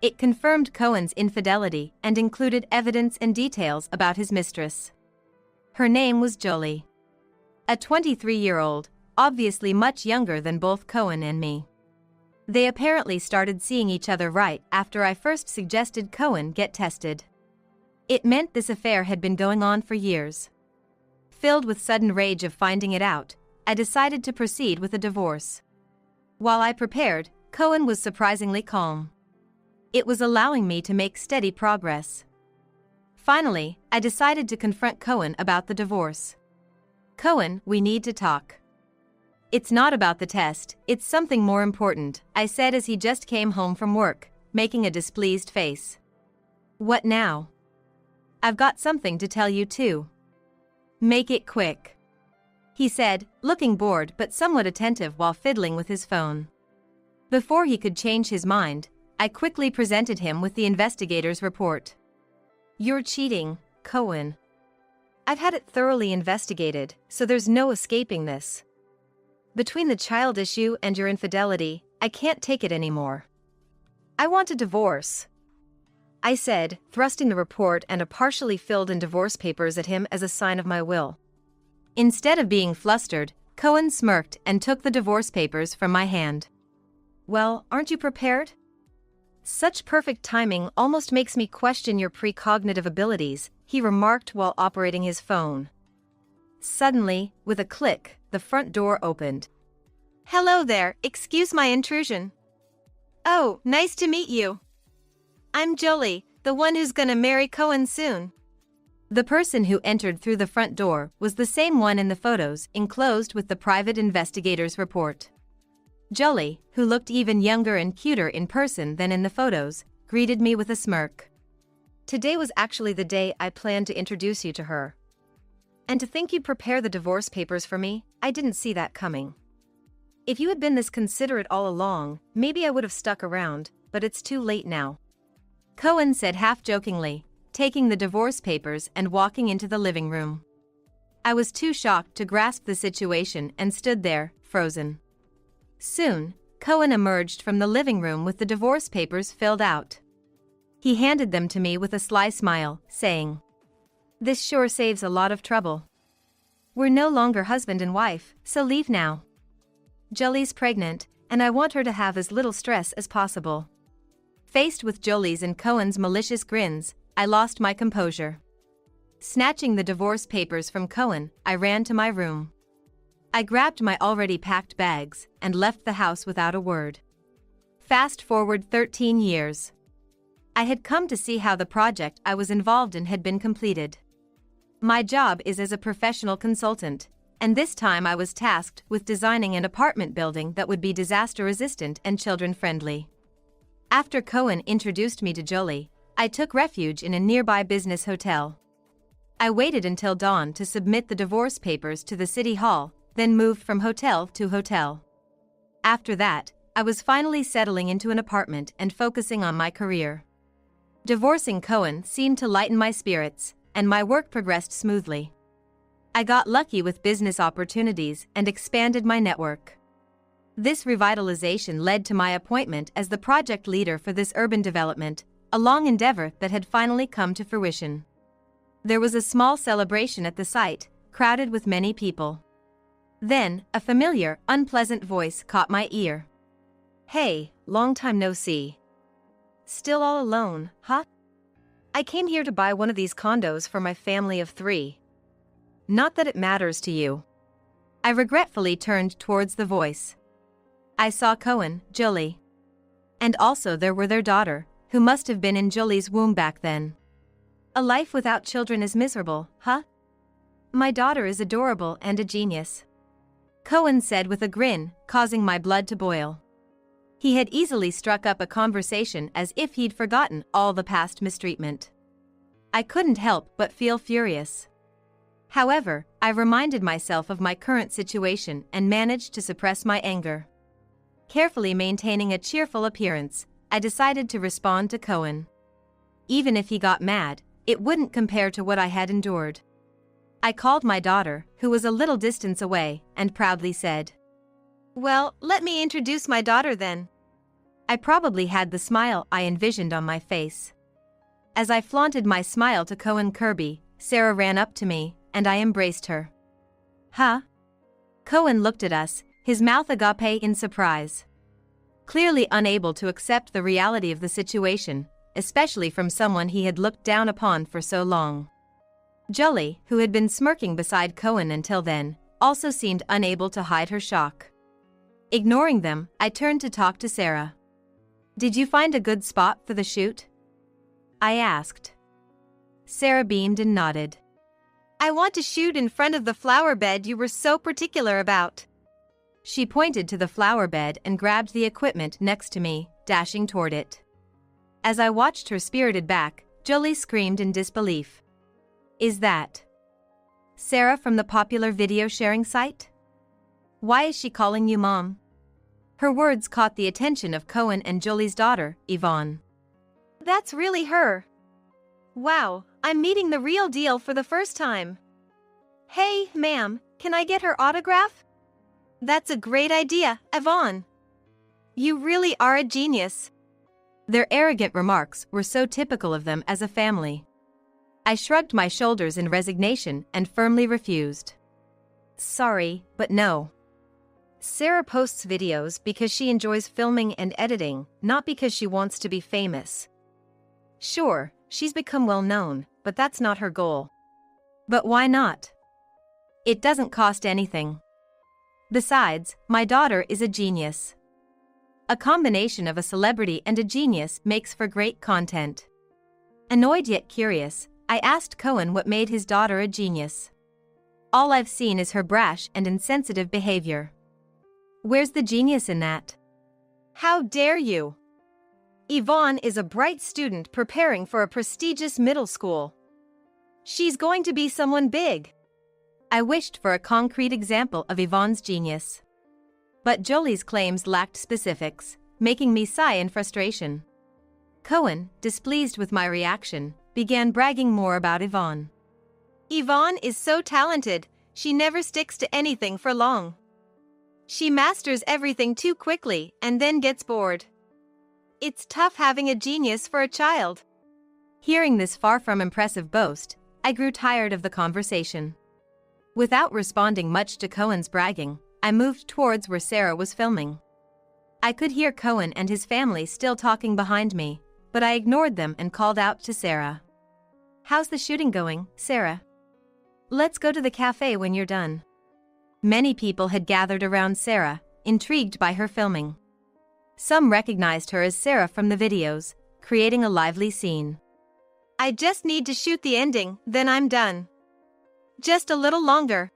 A: It confirmed Cohen's infidelity and included evidence and details about his mistress. Her name was Jolie. A 23-year-old, obviously much younger than both Cohen and me. They apparently started seeing each other right after I first suggested Cohen get tested. It meant this affair had been going on for years. Filled with sudden rage of finding it out, I decided to proceed with a divorce. While I prepared, Cohen was surprisingly calm. It was allowing me to make steady progress. Finally, I decided to confront Cohen about the divorce. Cohen, we need to talk. It's not about the test, it's something more important, I said as he just came home from work, making a displeased face. What now? I've got something to tell you too. Make it quick, he said, looking bored but somewhat attentive while fiddling with his phone. Before he could change his mind, I quickly presented him with the investigator's report. You're cheating, Cohen. I've had it thoroughly investigated, so there's no escaping this. Between the child issue and your infidelity, I can't take it anymore. I want a divorce, I said, thrusting the report and a partially filled-in divorce papers at him as a sign of my will. Instead of being flustered, Cohen smirked and took the divorce papers from my hand. Well, aren't you prepared? Such perfect timing almost makes me question your precognitive abilities, he remarked while operating his phone. Suddenly, with a click, the front door opened. Hello there, excuse my intrusion. Oh, nice to meet you. I'm Jolie, the one who's gonna marry Cohen soon. The person who entered through the front door was the same one in the photos enclosed with the private investigator's report. Jolie, who looked even younger and cuter in person than in the photos, greeted me with a smirk. Today was actually the day I planned to introduce you to her. And to think you'd prepare the divorce papers for me, I didn't see that coming. If you had been this considerate all along, maybe I would have stuck around, but it's too late now. Cohen said half-jokingly, taking the divorce papers and walking into the living room. I was too shocked to grasp the situation and stood there, frozen. Soon, Cohen emerged from the living room with the divorce papers filled out. He handed them to me with a sly smile, saying, "This sure saves a lot of trouble. We're no longer husband and wife, so leave now. Jolie's pregnant, and I want her to have as little stress as possible." Faced with Jolie's and Cohen's malicious grins, I lost my composure. Snatching the divorce papers from Cohen, I ran to my room. I grabbed my already packed bags and left the house without a word. Fast forward 13 years. I had come to see how the project I was involved in had been completed. My job is as a professional consultant, and this time I was tasked with designing an apartment building that would be disaster-resistant and children-friendly. After Cohen introduced me to Jolie, I took refuge in a nearby business hotel. I waited until dawn to submit the divorce papers to the city hall, then moved from hotel to hotel. After that, I was finally settling into an apartment and focusing on my career. Divorcing Cohen seemed to lighten my spirits, and my work progressed smoothly. I got lucky with business opportunities and expanded my network. This revitalization led to my appointment as the project leader for this urban development, a long endeavor that had finally come to fruition. There was a small celebration at the site, crowded with many people. Then, a familiar, unpleasant voice caught my ear. "Hey, long time no see. Still all alone, huh? I came here to buy one of these condos for my family of 3. Not that it matters to you." I regretfully turned towards the voice. I saw Cohen, Jolie. And also there were their daughter, who must have been in Jolie's womb back then. A life without children is miserable, huh? My daughter is adorable and a genius, Cohen said with a grin, causing my blood to boil. He had easily struck up a conversation as if he'd forgotten all the past mistreatment. I couldn't help but feel furious. However, I reminded myself of my current situation and managed to suppress my anger. Carefully maintaining a cheerful appearance, I decided to respond to Cohen. Even if he got mad, it wouldn't compare to what I had endured. I called my daughter, who was a little distance away, and proudly said, "Well, let me introduce my daughter then." I probably had the smile I envisioned on my face. As I flaunted my smile to Cohen Kirby, Sarah ran up to me, and I embraced her. "Huh?" Cohen looked at us, his mouth agape in surprise. Clearly unable to accept the reality of the situation, especially from someone he had looked down upon for so long. Jolie, who had been smirking beside Cohen until then, also seemed unable to hide her shock. Ignoring them, I turned to talk to Sarah. "Did you find a good spot for the shoot?" I asked. Sarah beamed and nodded. "I want to shoot in front of the flower bed you were so particular about." She pointed to the flower bed and grabbed the equipment next to me, dashing toward it. As I watched her spirited back, Jolie screamed in disbelief. "Is that Sarah from the popular video sharing site? Why is she calling you Mom?" Her words caught the attention of Cohen and Jolie's daughter, Yvonne. "That's really her. Wow, I'm meeting the real deal for the first time. Hey, ma'am, can I get her autograph?" "That's a great idea, Yvonne. You really are a genius." Their arrogant remarks were so typical of them as a family. I shrugged my shoulders in resignation and firmly refused. "Sorry, but no. Sarah posts videos because she enjoys filming and editing, not because she wants to be famous. Sure, she's become well known, but that's not her goal." "But why not?" "It doesn't cost anything. Besides, my daughter is a genius." A combination of a celebrity and a genius makes for great content. Annoyed yet curious, I asked Cohen what made his daughter a genius. "All I've seen is her brash and insensitive behavior." "Where's the genius in that?" "How dare you? Yvonne is a bright student preparing for a prestigious middle school. She's going to be someone big." I wished for a concrete example of Yvonne's genius. But Jolie's claims lacked specifics, making me sigh in frustration. Cohen, displeased with my reaction, began bragging more about Yvonne. Yvonne is so talented, she never sticks to anything for long. She masters everything too quickly and then gets bored. It's tough having a genius for a child. Hearing this far from impressive boast, I grew tired of the conversation. Without responding much to Cohen's bragging, I moved towards where Sarah was filming. I could hear Cohen and his family still talking behind me, but I ignored them and called out to Sarah. "How's the shooting going, Sarah? Let's go to the cafe when you're done." Many people had gathered around Sarah, intrigued by her filming. Some recognized her as Sarah from the videos, creating a lively scene. "I just need to shoot the ending, then I'm done. Just a little longer,"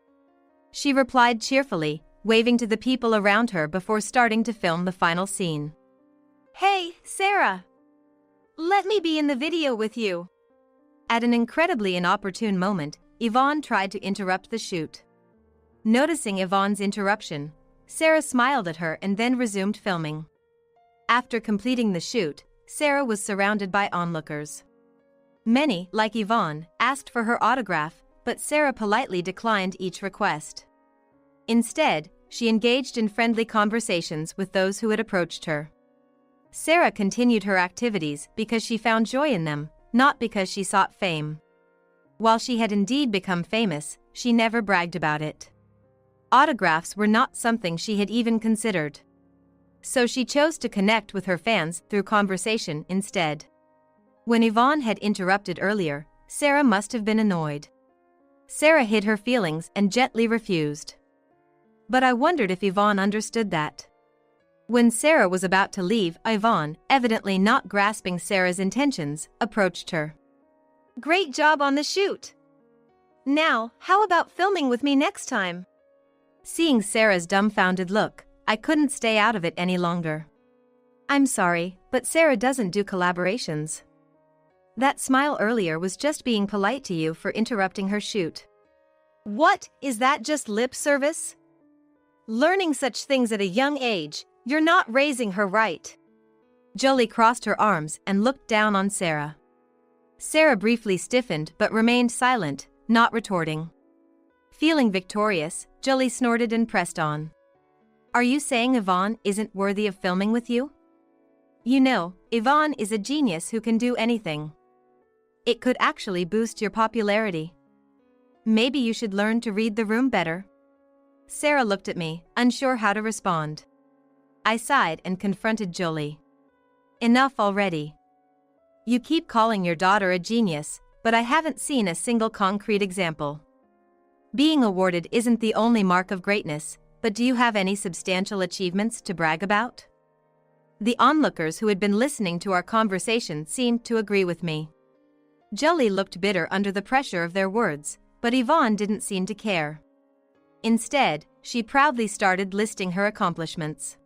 A: she replied cheerfully, waving to the people around her before starting to film the final scene. "Hey, Sarah! Let me be in the video with you." At an incredibly inopportune moment, Yvonne tried to interrupt the shoot. Noticing Yvonne's interruption, Sarah smiled at her and then resumed filming. After completing the shoot, Sarah was surrounded by onlookers. Many, like Yvonne, asked for her autograph, but Sarah politely declined each request. Instead, she engaged in friendly conversations with those who had approached her. Sarah continued her activities because she found joy in them, not because she sought fame. While she had indeed become famous, she never bragged about it. Autographs were not something she had even considered. So she chose to connect with her fans through conversation instead. When Yvonne had interrupted earlier, Sarah must have been annoyed. Sarah hid her feelings and gently refused. But I wondered if Yvonne understood that. When Sarah was about to leave, Yvonne, evidently not grasping Sarah's intentions, approached her. "Great job on the shoot. Now, how about filming with me next time?" Seeing Sarah's dumbfounded look, I couldn't stay out of it any longer. "I'm sorry, but Sarah doesn't do collaborations. That smile earlier was just being polite to you for interrupting her shoot." "What, is that just lip service? Learning such things at a young age, you're not raising her right." Jolie crossed her arms and looked down on Sarah. Sarah briefly stiffened but remained silent, not retorting. Feeling victorious, Jolie snorted and pressed on. "Are you saying Yvonne isn't worthy of filming with you? You know, Yvonne is a genius who can do anything. It could actually boost your popularity. Maybe you should learn to read the room better." Sarah looked at me, unsure how to respond. I sighed and confronted Jolie. "Enough already. You keep calling your daughter a genius, but I haven't seen a single concrete example. Being awarded isn't the only mark of greatness, but do you have any substantial achievements to brag about?" The onlookers who had been listening to our conversation seemed to agree with me. Jolie looked bitter under the pressure of their words, but Yvonne didn't seem to care. Instead, she proudly started listing her accomplishments.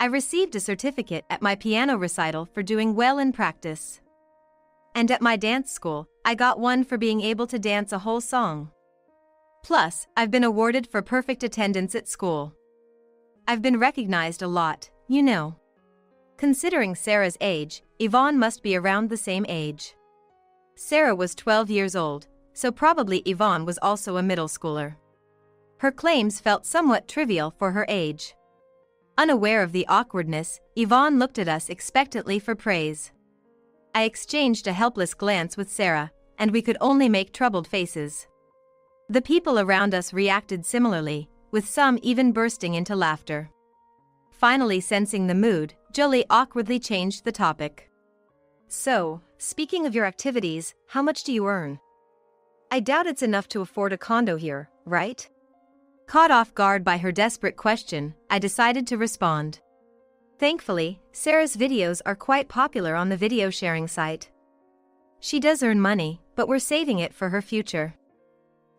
A: "I received a certificate at my piano recital for doing well in practice. And at my dance school, I got one for being able to dance a whole song. Plus, I've been awarded for perfect attendance at school. I've been recognized a lot, you know." Considering Sarah's age, Yvonne must be around the same age. Sarah was 12 years old, so probably Yvonne was also a middle schooler. Her claims felt somewhat trivial for her age. Unaware of the awkwardness, Yvonne looked at us expectantly for praise. I exchanged a helpless glance with Sarah, and we could only make troubled faces. The people around us reacted similarly, with some even bursting into laughter. Finally sensing the mood, Jolie awkwardly changed the topic. "So, speaking of your activities, how much do you earn? I doubt it's enough to afford a condo here, right?" Caught off guard by her desperate question, I decided to respond. Thankfully, Sarah's videos are quite popular on the video sharing site. She does earn money, but we're saving it for her future.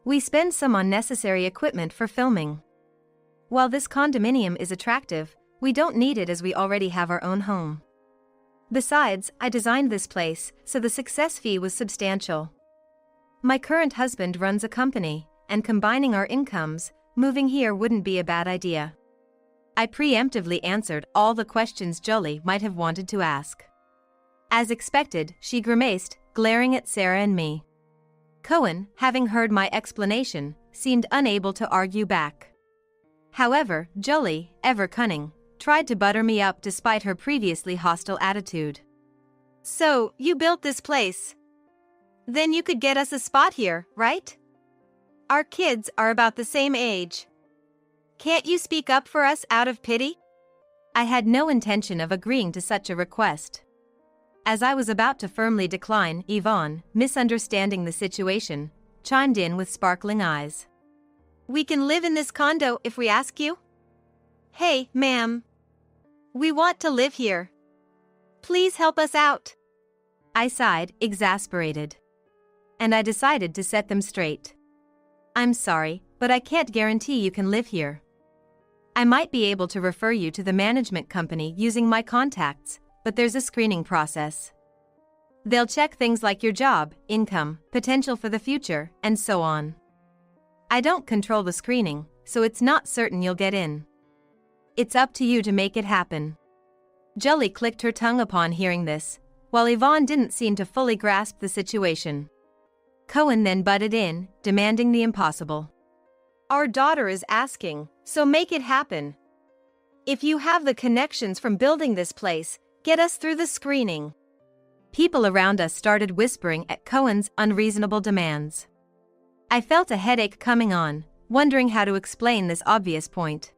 A: We spend some on necessary equipment for filming. While this condominium is attractive, we don't need it as we already have our own home. Besides, I designed this place, so the success fee was substantial. My current husband runs a company, and combining our incomes, moving here wouldn't be a bad idea. I preemptively answered all the questions Jolie might have wanted to ask. As expected, she grimaced, glaring at Sarah and me. Cohen, having heard my explanation, seemed unable to argue back. However, Jolie, ever cunning, tried to butter me up despite her previously hostile attitude. "So, you built this place? Then you could get us a spot here, right? Our kids are about the same age. Can't you speak up for us out of pity?" I had no intention of agreeing to such a request. As I was about to firmly decline, Yvonne, misunderstanding the situation, chimed in with sparkling eyes. "We can live in this condo if we ask you? Hey, ma'am. We want to live here. Please help us out." I sighed, exasperated. And I decided to set them straight. "I'm sorry, but I can't guarantee you can live here. I might be able to refer you to the management company using my contacts, but there's a screening process. They'll check things like your job, income, potential for the future, and so on. I don't control the screening, so it's not certain you'll get in. It's up to you to make it happen." Jolie clicked her tongue upon hearing this, while Yvonne didn't seem to fully grasp the situation. Cohen then butted in, demanding the impossible. "Our daughter is asking, so make it happen. If you have the connections from building this place, get us through the screening." People around us started whispering at Cohen's unreasonable demands. I felt a headache coming on, wondering how to explain this obvious point.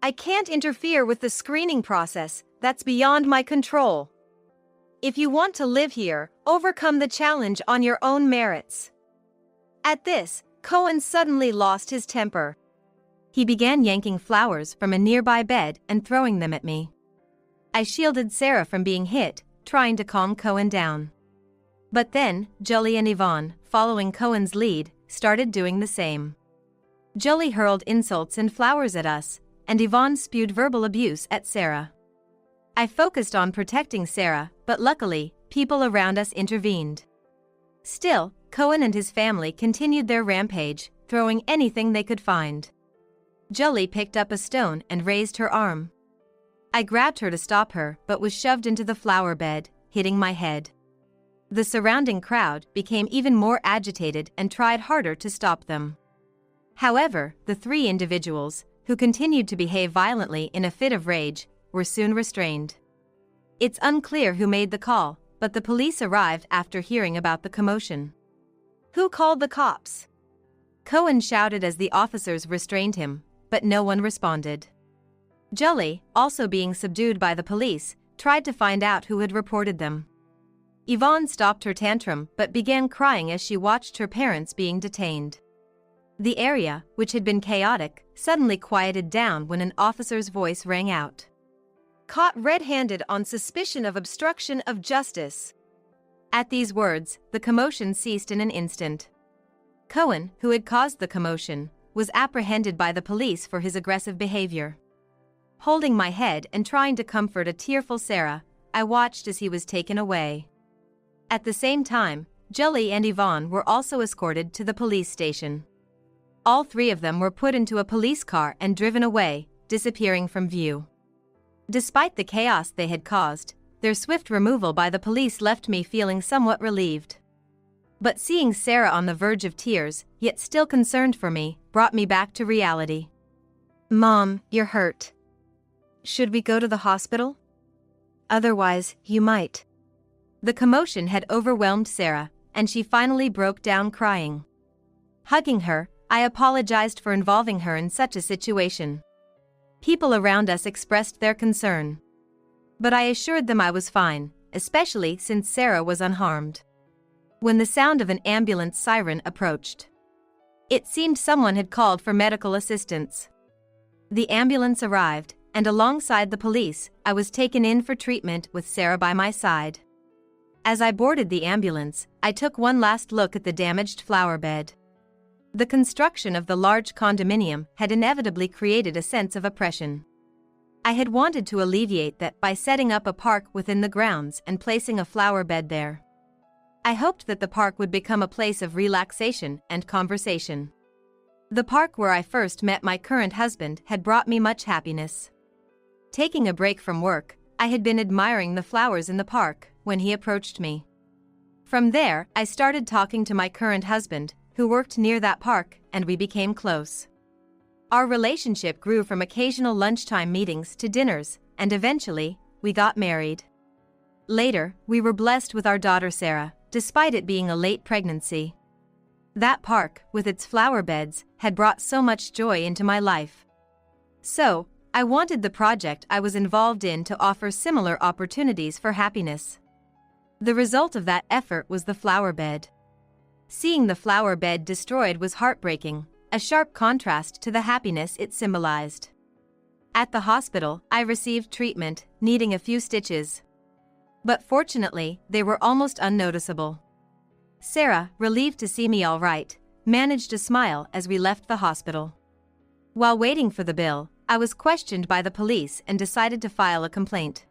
A: "I can't interfere with the screening process, that's beyond my control. If you want to live here, overcome the challenge on your own merits." At this, Cohen suddenly lost his temper. He began yanking flowers from a nearby bed and throwing them at me. I shielded Sarah from being hit, trying to calm Cohen down. But then, Jolie and Yvonne, following Cohen's lead, started doing the same. Jolie hurled insults and flowers at us, and Yvonne spewed verbal abuse at Sarah. I focused on protecting Sarah, but luckily, people around us intervened. Still, Cohen and his family continued their rampage, throwing anything they could find. Jolie picked up a stone and raised her arm. I grabbed her to stop her, but was shoved into the flower bed, hitting my head. The surrounding crowd became even more agitated and tried harder to stop them. However, the three individuals, who continued to behave violently in a fit of rage, were soon restrained. It's unclear who made the call, but the police arrived after hearing about the commotion. "Who called the cops?" Cohen shouted as the officers restrained him, but no one responded. Jolie, also being subdued by the police, tried to find out who had reported them. Yvonne stopped her tantrum but began crying as she watched her parents being detained. The area, which had been chaotic, suddenly quieted down when an officer's voice rang out. "Caught red-handed on suspicion of obstruction of justice." At these words, the commotion ceased in an instant. Cohen, who had caused the commotion, was apprehended by the police for his aggressive behavior. Holding my head and trying to comfort a tearful Sarah, I watched as he was taken away. At the same time, Jolie and Yvonne were also escorted to the police station. All three of them were put into a police car and driven away, disappearing from view. Despite the chaos they had caused, their swift removal by the police left me feeling somewhat relieved. But seeing Sarah on the verge of tears, yet still concerned for me, brought me back to reality. "Mom, you're hurt. Should we go to the hospital? Otherwise, you might." The commotion had overwhelmed Sarah, and she finally broke down crying. Hugging her, I apologized for involving her in such a situation. People around us expressed their concern. But I assured them I was fine, especially since Sarah was unharmed. When the sound of an ambulance siren approached, it seemed someone had called for medical assistance. The ambulance arrived, and alongside the police, I was taken in for treatment with Sarah by my side. As I boarded the ambulance, I took one last look at the damaged flower bed. The construction of the large condominium had inevitably created a sense of oppression. I had wanted to alleviate that by setting up a park within the grounds and placing a flower bed there. I hoped that the park would become a place of relaxation and conversation. The park where I first met my current husband had brought me much happiness. taking a break from work, I had been admiring the flowers in the park when he approached me. From there, I started talking to my current husband, who worked near that park, and we became close. Our relationship grew from occasional lunchtime meetings to dinners, and eventually, we got married. Later, we were blessed with our daughter Sarah, despite it being a late pregnancy. That park, with its flower beds, had brought so much joy into my life. So, I wanted the project I was involved in to offer similar opportunities for happiness. The result of that effort was the flower bed. Seeing the flower bed destroyed was heartbreaking, a sharp contrast to the happiness it symbolized. At the hospital, I received treatment, needing a few stitches. But fortunately, they were almost unnoticeable. Sarah, relieved to see me all right, managed to smile as we left the hospital. While waiting for the bill, I was questioned by the police and decided to file a complaint.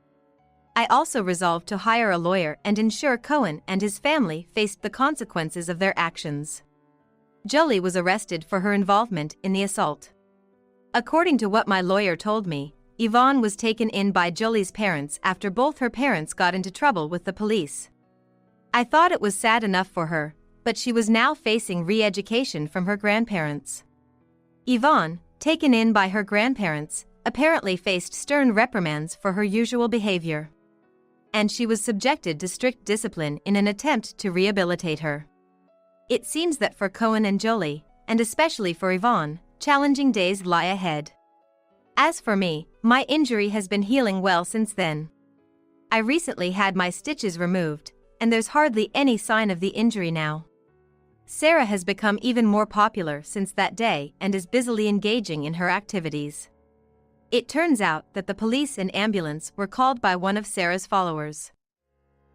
A: I also resolved to hire a lawyer and ensure Cohen and his family faced the consequences of their actions. Jolie was arrested for her involvement in the assault. According to what my lawyer told me, Yvonne was taken in by Jolie's parents after both her parents got into trouble with the police. I thought it was sad enough for her, but she was now facing re-education from her grandparents. Yvonne, taken in by her grandparents, apparently faced stern reprimands for her usual behavior. And she was subjected to strict discipline in an attempt to rehabilitate her. It seems that for Cohen and Jolie, and especially for Yvonne, challenging days lie ahead. As for me, my injury has been healing well since then. I recently had my stitches removed, and there's hardly any sign of the injury now. Sarah has become even more popular since that day and is busily engaging in her activities. It turns out that the police and ambulance were called by one of Sarah's followers.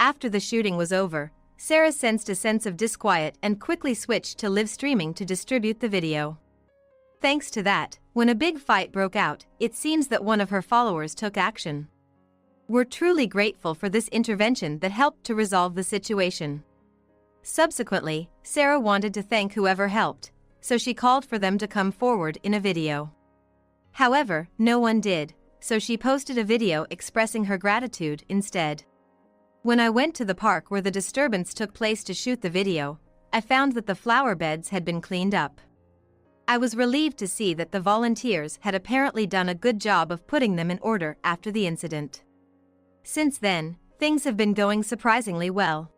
A: After the shooting was over, Sarah sensed a sense of disquiet and quickly switched to live streaming to distribute the video. Thanks to that, when a big fight broke out, it seems that one of her followers took action. We're truly grateful for this intervention that helped to resolve the situation. Subsequently, Sarah wanted to thank whoever helped, so she called for them to come forward in a video. However, no one did, so she posted a video expressing her gratitude instead. When I went to the park where the disturbance took place to shoot the video, I found that the flower beds had been cleaned up. I was relieved to see that the volunteers had apparently done a good job of putting them in order after the incident. Since then, things have been going surprisingly well.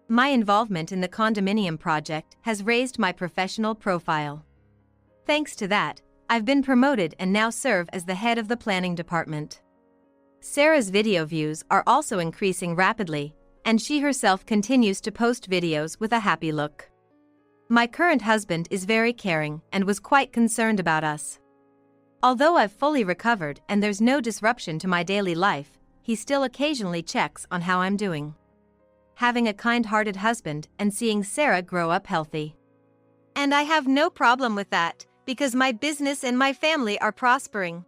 A: My involvement in the condominium project has raised my professional profile. Thanks to that, I've been promoted and now serve as the head of the planning department. Sarah's video views are also increasing rapidly, and she herself continues to post videos with a happy look. My current husband is very caring and was quite concerned about us. Although I've fully recovered and there's no disruption to my daily life, he still occasionally checks on how I'm doing. Having a kind-hearted husband and seeing Sarah grow up healthy. And I have no problem with that, because my business and my family are prospering.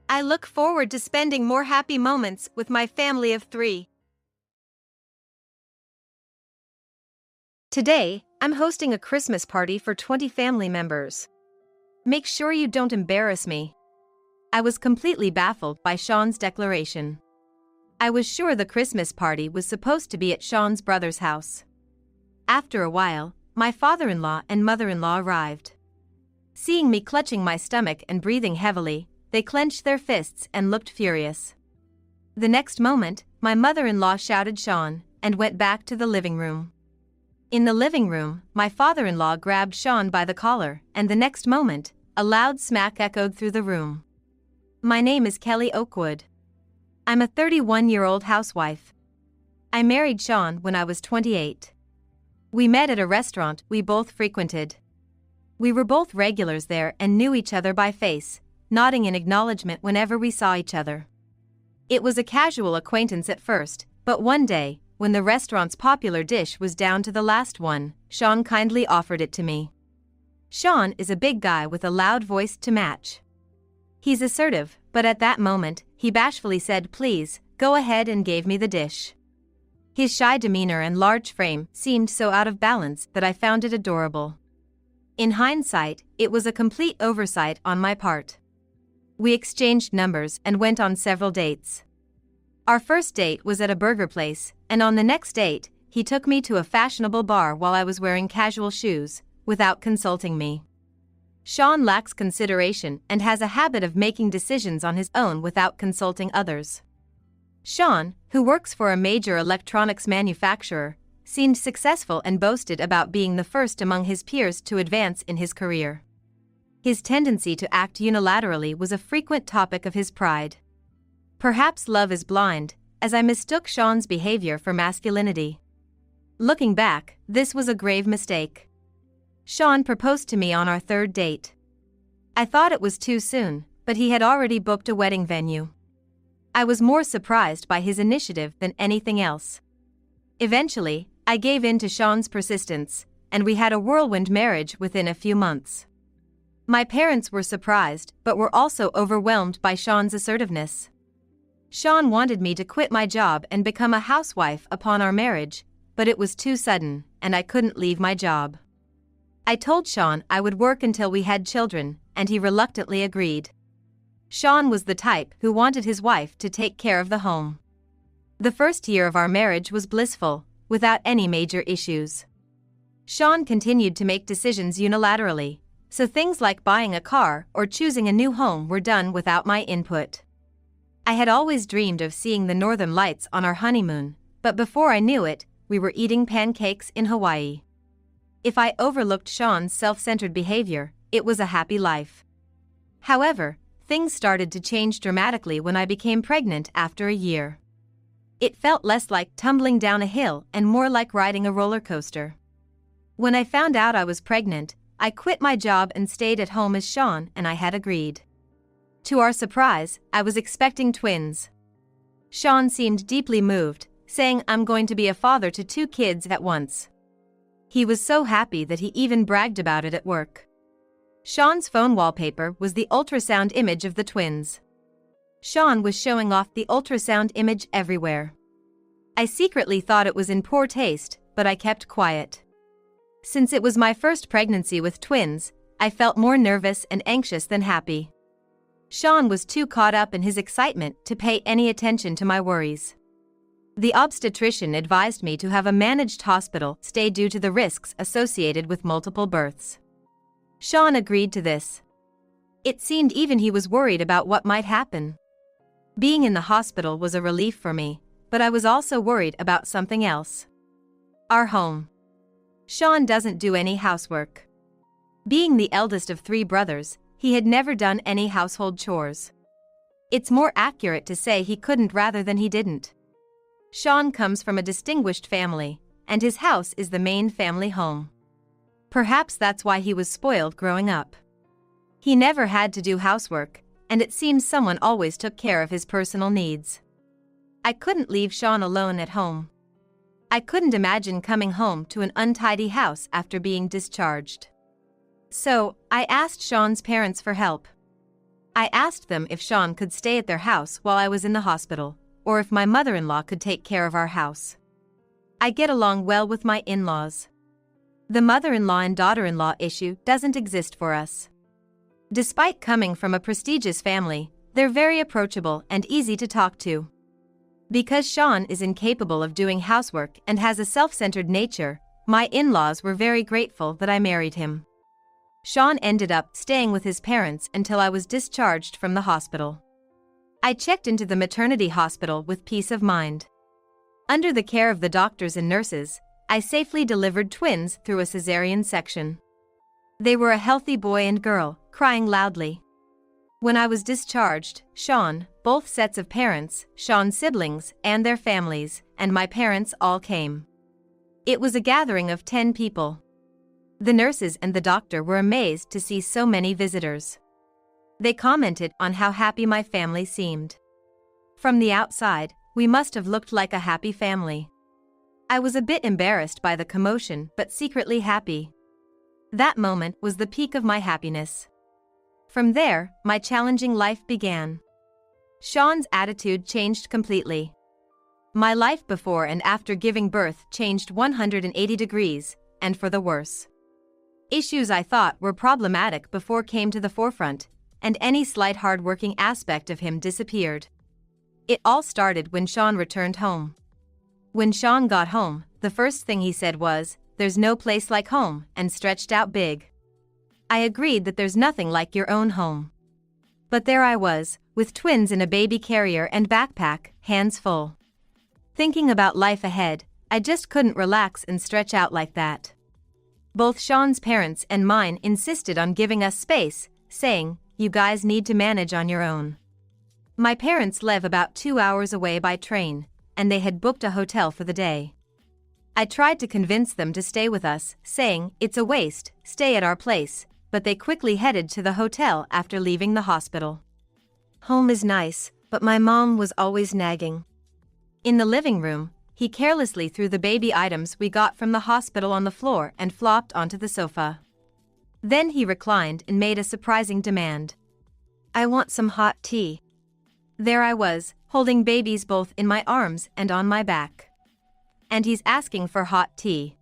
A: I look forward to spending more happy moments with my family of 3. Today, I'm hosting a Christmas party for 20 family members. Make sure you don't embarrass me. I was completely baffled by Sean's declaration. I was sure the Christmas party was supposed to be at Sean's brother's house. After a while, my father-in-law and mother-in-law arrived. Seeing me clutching my stomach and breathing heavily, they clenched their fists and looked furious. The next moment, my mother-in-law shouted Sean and went back to the living room. In the living room, my father-in-law grabbed Sean by the collar, and the next moment, a loud smack echoed through the room. My name is Kelly Oakwood. I'm a 31-year-old housewife. I married Sean when I was 28. We met at a restaurant we both frequented. We were both regulars there and knew each other by face, nodding in acknowledgement whenever we saw each other. It was a casual acquaintance at first, but one day, when the restaurant's popular dish was down to the last one, Sean kindly offered it to me. Sean is a big guy with a loud voice to match. He's assertive, but at that moment, he bashfully said please, go ahead, and gave me the dish. His shy demeanor and large frame seemed so out of balance that I found it adorable. In hindsight, it was a complete oversight on my part. We exchanged numbers and went on several dates. Our first date was at a burger place, and on the next date, he took me to a fashionable bar while I was wearing casual shoes, without consulting me. Sean lacks consideration and has a habit of making decisions on his own without consulting others. Sean, who works for a major electronics manufacturer, seemed successful and boasted about being the first among his peers to advance in his career. His tendency to act unilaterally was a frequent topic of his pride. Perhaps love is blind, as I mistook Sean's behavior for masculinity. Looking back, this was a grave mistake. Sean proposed to me on our third date. I thought it was too soon, but he had already booked a wedding venue. I was more surprised by his initiative than anything else. Eventually, I gave in to Sean's persistence, and we had a whirlwind marriage within a few months. My parents were surprised, but were also overwhelmed by Sean's assertiveness. Sean wanted me to quit my job and become a housewife upon our marriage, but it was too sudden, and I couldn't leave my job. I told Sean I would work until we had children, and he reluctantly agreed. Sean was the type who wanted his wife to take care of the home. The first year of our marriage was blissful, without any major issues. Sean continued to make decisions unilaterally, so things like buying a car or choosing a new home were done without my input. I had always dreamed of seeing the northern lights on our honeymoon, but before I knew it, we were eating pancakes in Hawaii. If I overlooked Sean's self-centered behavior, it was a happy life. However, things started to change dramatically when I became pregnant after a year. It felt less like tumbling down a hill and more like riding a roller coaster. When I found out I was pregnant, I quit my job and stayed at home as Sean and I had agreed. To our surprise, I was expecting twins. Sean seemed deeply moved, saying I'm going to be a father to 2 kids at once. He was so happy that he even bragged about it at work. Sean's phone wallpaper was the ultrasound image of the twins. Sean was showing off the ultrasound image everywhere. I secretly thought it was in poor taste, but I kept quiet. Since it was my first pregnancy with twins, I felt more nervous and anxious than happy. Sean was too caught up in his excitement to pay any attention to my worries. The obstetrician advised me to have a managed hospital stay due to the risks associated with multiple births. Sean agreed to this. It seemed even he was worried about what might happen. Being in the hospital was a relief for me, but I was also worried about something else. Our home. Sean doesn't do any housework. Being the eldest of 3 brothers, he had never done any household chores. It's more accurate to say he couldn't rather than he didn't. Sean comes from a distinguished family, and his house is the main family home. Perhaps that's why he was spoiled growing up. He never had to do housework, and it seems someone always took care of his personal needs. I couldn't leave Sean alone at home. I couldn't imagine coming home to an untidy house after being discharged. So, I asked Sean's parents for help. I asked them if Sean could stay at their house while I was in the hospital, or if my mother-in-law could take care of our house. I get along well with my in-laws. The mother-in-law and daughter-in-law issue doesn't exist for us. Despite coming from a prestigious family, they're very approachable and easy to talk to. Because Sean is incapable of doing housework and has a self-centered nature, my in-laws were very grateful that I married him. Sean ended up staying with his parents until I was discharged from the hospital. I checked into the maternity hospital with peace of mind. Under the care of the doctors and nurses, I safely delivered twins through a cesarean section. They were a healthy boy and girl, crying loudly. When I was discharged, Sean, both sets of parents, Sean's siblings, and their families, and my parents all came. It was a gathering of 10 people. The nurses and the doctor were amazed to see so many visitors. They commented on how happy my family seemed. From the outside, we must have looked like a happy family. I was a bit embarrassed by the commotion but secretly happy. That moment was the peak of my happiness. From there, my challenging life began. Sean's attitude changed completely. My life before and after giving birth changed 180 degrees, and for the worse. Issues I thought were problematic before came to the forefront, and any slight hard-working aspect of him disappeared. It all started when Sean returned home. When Sean got home, the first thing he said was, "There's no place like home," and stretched out big. I agreed that there's nothing like your own home. But there I was, with twins in a baby carrier and backpack, hands full. Thinking about life ahead, I just couldn't relax and stretch out like that. Both Sean's parents and mine insisted on giving us space, saying, "You guys need to manage on your own." My parents live about 2 hours away by train, and they had booked a hotel for the day. I tried to convince them to stay with us, saying, "It's a waste, stay at our place," but they quickly headed to the hotel after leaving the hospital. Home is nice, but my mom was always nagging. In the living room, he carelessly threw the baby items we got from the hospital on the floor and flopped onto the sofa. Then he reclined and made a surprising demand. "I want some hot tea." There I was, holding babies both in my arms and on my back. And he's asking for hot tea.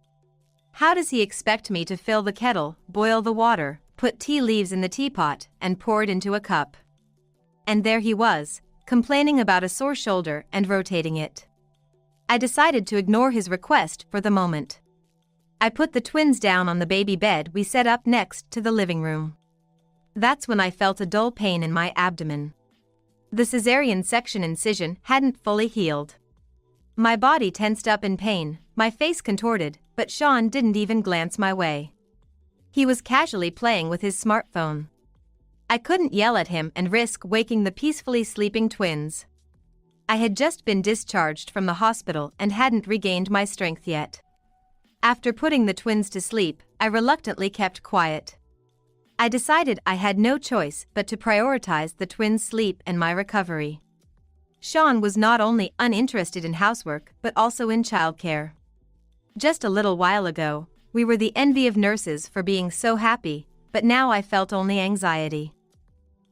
A: How does he expect me to fill the kettle, boil the water, put tea leaves in the teapot, and pour it into a cup? And there he was, complaining about a sore shoulder and rotating it. I decided to ignore his request for the moment. I put the twins down on the baby bed we set up next to the living room. That's when I felt a dull pain in my abdomen. The cesarean section incision hadn't fully healed. My body tensed up in pain, my face contorted, but Sean didn't even glance my way. He was casually playing with his smartphone. I couldn't yell at him and risk waking the peacefully sleeping twins. I had just been discharged from the hospital and hadn't regained my strength yet. After putting the twins to sleep, I reluctantly kept quiet. I decided I had no choice but to prioritize the twins' sleep and my recovery. Sean was not only uninterested in housework but also in childcare. Just a little while ago, we were the envy of nurses for being so happy, but now I felt only anxiety.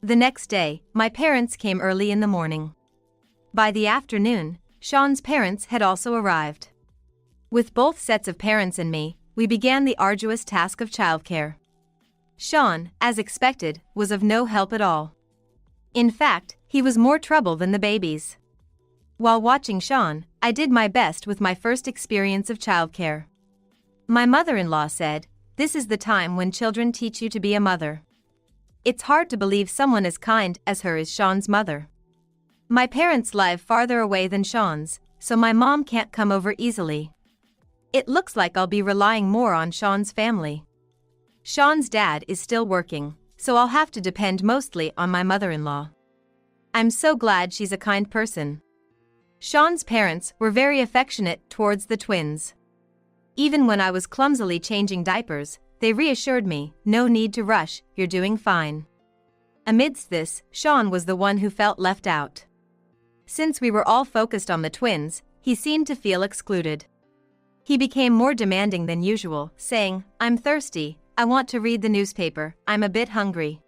A: The next day, my parents came early in the morning. By the afternoon, Sean's parents had also arrived. With both sets of parents and me, we began the arduous task of childcare. Sean, as expected, was of no help at all. In fact, he was more trouble than the babies. While watching Sean, I did my best with my first experience of childcare. My mother-in-law said, "This is the time when children teach you to be a mother." It's hard to believe someone as kind as her is Sean's mother. My parents live farther away than Sean's, so my mom can't come over easily. It looks like I'll be relying more on Sean's family. Sean's dad is still working, so I'll have to depend mostly on my mother-in-law. I'm so glad she's a kind person. Sean's parents were very affectionate towards the twins. Even when I was clumsily changing diapers, they reassured me, "No need to rush, you're doing fine." Amidst this, Sean was the one who felt left out. Since we were all focused on the twins, he seemed to feel excluded. He became more demanding than usual, saying, "I'm thirsty, I want to read the newspaper, I'm a bit hungry."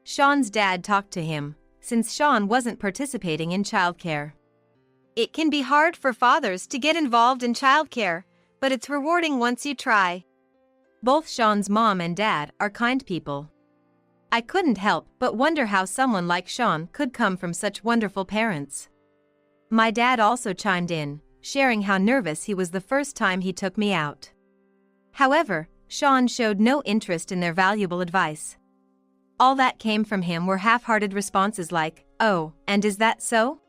A: Sean's dad talked to him, since Sean wasn't participating in childcare. It can be hard for fathers to get involved in childcare, but it's rewarding once you try. Both Sean's mom and dad are kind people. I couldn't help but wonder how someone like Sean could come from such wonderful parents. My dad also chimed in, sharing how nervous he was the first time he took me out. However, Sean showed no interest in their valuable advice. All that came from him were half-hearted responses like, "Oh, and is that so?"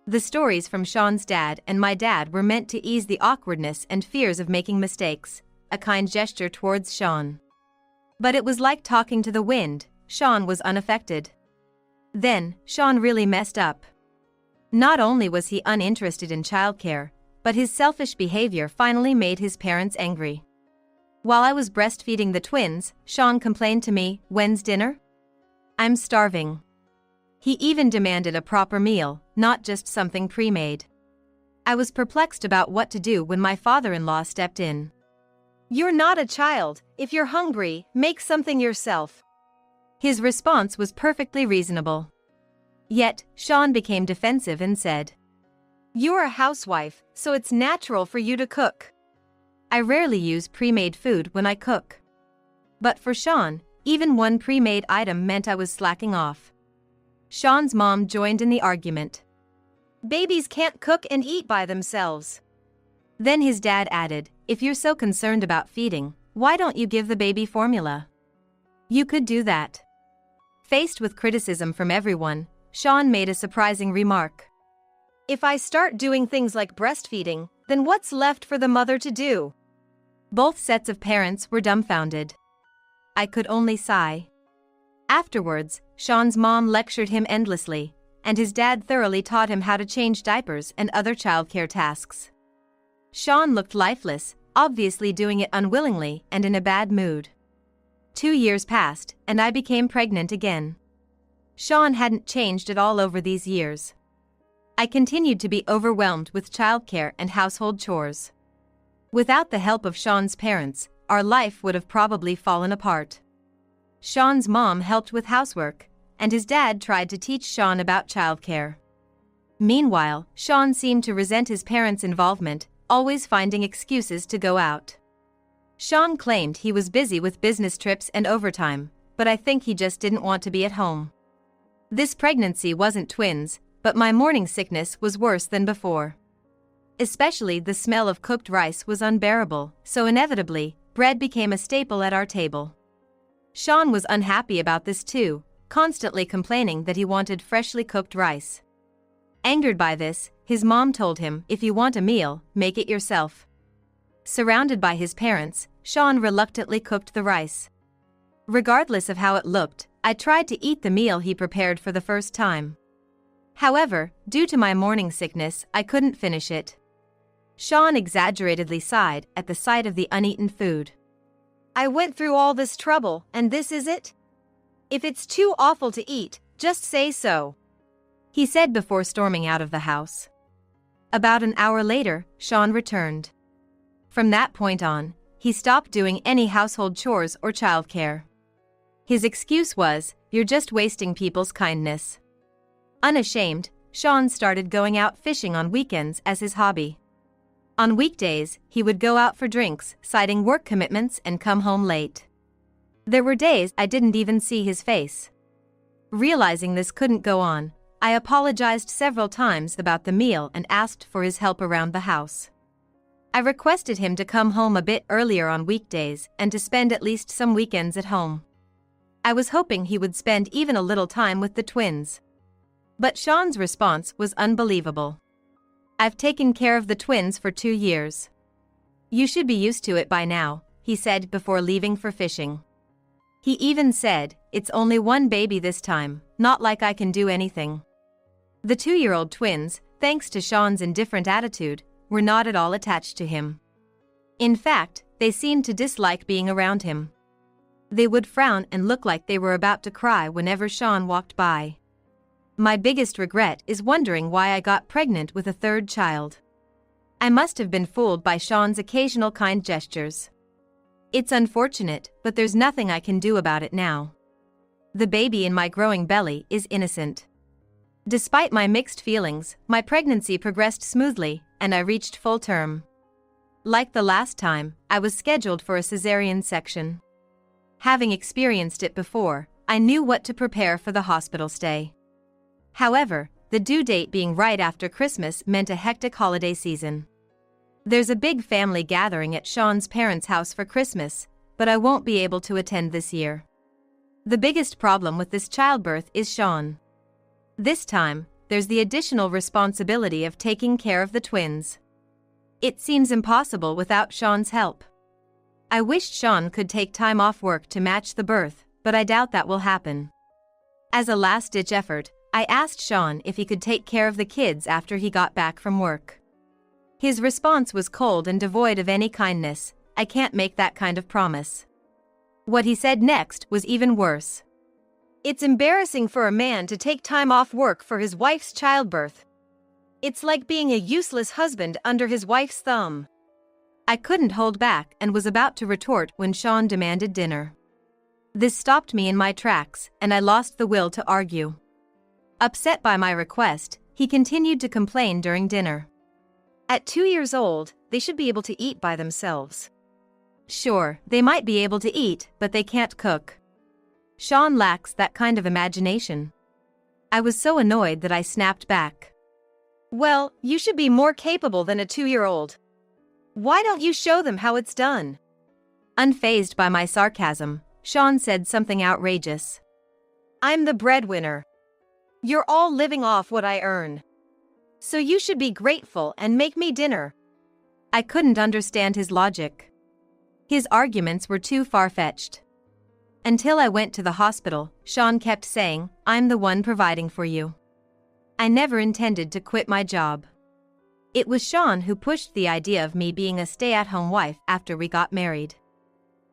A: The stories from Sean's dad and my dad were meant to ease the awkwardness and fears of making mistakes, a kind gesture towards Sean. But it was like talking to the wind, Sean was unaffected. Then, Sean really messed up. Not only was he uninterested in childcare, but his selfish behavior finally made his parents angry. While I was breastfeeding the twins, Sean complained to me, "When's dinner? I'm starving." He even demanded a proper meal, not just something pre-made. I was perplexed about what to do when my father-in-law stepped in. "You're not a child, if you're hungry, make something yourself." His response was perfectly reasonable. Yet, Sean became defensive and said, "You're a housewife, so it's natural for you to cook." I rarely use pre-made food when I cook. But for Sean, Even one pre-made item meant I was slacking off. Sean's mom joined in the argument. Babies can't cook and eat by themselves. Then his dad added, if you're so concerned about feeding, why don't you give the baby formula? You could do that. Faced with criticism from everyone, Sean made a surprising remark. If I start doing things like breastfeeding, then what's left for the mother to do? Both sets of parents were dumbfounded. I could only sigh. Afterwards, Sean's mom lectured him endlessly, and his dad thoroughly taught him how to change diapers and other childcare tasks. Sean looked lifeless, obviously doing it unwillingly and in a bad mood. 2 years passed, and I became pregnant again. Sean hadn't changed at all over these years. I continued to be overwhelmed with childcare and household chores. Without the help of Sean's parents, our life would have probably fallen apart. Sean's mom helped with housework, and his dad tried to teach Sean about childcare. Meanwhile, Sean seemed to resent his parents' involvement, always finding excuses to go out. Sean claimed he was busy with business trips and overtime, but I think he just didn't want to be at home. This pregnancy wasn't twins, but my morning sickness was worse than before. Especially the smell of cooked rice was unbearable, so inevitably, bread became a staple at our table. Sean was unhappy about this too, constantly complaining that he wanted freshly cooked rice. Angered by this, his mom told him, if you want a meal, make it yourself. Surrounded by his parents, Sean reluctantly cooked the rice. Regardless of how it looked, I tried to eat the meal he prepared for the first time. However, due to my morning sickness, I couldn't finish it. Sean exaggeratedly sighed at the sight of the uneaten food. I went through all this trouble, and this is it? If it's too awful to eat, just say so, he said before storming out of the house. About an hour later, Sean returned. From that point on, he stopped doing any household chores or childcare. His excuse was, you're just wasting people's kindness. Unashamed, Sean started going out fishing on weekends as his hobby. On weekdays, he would go out for drinks, citing work commitments and come home late. There were days I didn't even see his face. Realizing this couldn't go on, I apologized several times about the meal and asked for his help around the house. I requested him to come home a bit earlier on weekdays and to spend at least some weekends at home. I was hoping he would spend even a little time with the twins. But Sean's response was unbelievable. I've taken care of the twins for 2 years. You should be used to it by now, he said before leaving for fishing. He even said, it's only one baby this time, not like I can do anything. The 2-year-old twins, thanks to Sean's indifferent attitude, were not at all attached to him. In fact, they seemed to dislike being around him. They would frown and look like they were about to cry whenever Sean walked by. My biggest regret is wondering why I got pregnant with a 3rd child. I must have been fooled by Sean's occasional kind gestures. It's unfortunate, but there's nothing I can do about it now. The baby in my growing belly is innocent. Despite my mixed feelings, my pregnancy progressed smoothly, and I reached full term. Like the last time, I was scheduled for a cesarean section. Having experienced it before, I knew what to prepare for the hospital stay. However, the due date being right after Christmas meant a hectic holiday season. There's a big family gathering at Sean's parents' house for Christmas, but I won't be able to attend this year. The biggest problem with this childbirth is Sean. This time, there's the additional responsibility of taking care of the twins. It seems impossible without Sean's help. I wished Sean could take time off work to match the birth, but I doubt that will happen. As a last-ditch effort, I asked Sean if he could take care of the kids after he got back from work. His response was cold and devoid of any kindness. I can't make that kind of promise. What he said next was even worse. It's embarrassing for a man to take time off work for his wife's childbirth. It's like being a useless husband under his wife's thumb. I couldn't hold back and was about to retort when Sean demanded dinner. This stopped me in my tracks, and I lost the will to argue. Upset by my request, he continued to complain during dinner. At 2 years old, they should be able to eat by themselves. Sure, they might be able to eat, but they can't cook. Sean lacks that kind of imagination. I was so annoyed that I snapped back. Well, you should be more capable than a 2-year-old. Why don't you show them how it's done? Unfazed by my sarcasm, Sean said something outrageous. I'm the breadwinner. You're all living off what I earn. So you should be grateful and make me dinner. I couldn't understand his logic. His arguments were too far-fetched. Until I went to the hospital, Sean kept saying, I'm the one providing for you. I never intended to quit my job. It was Sean who pushed the idea of me being a stay-at-home wife after we got married.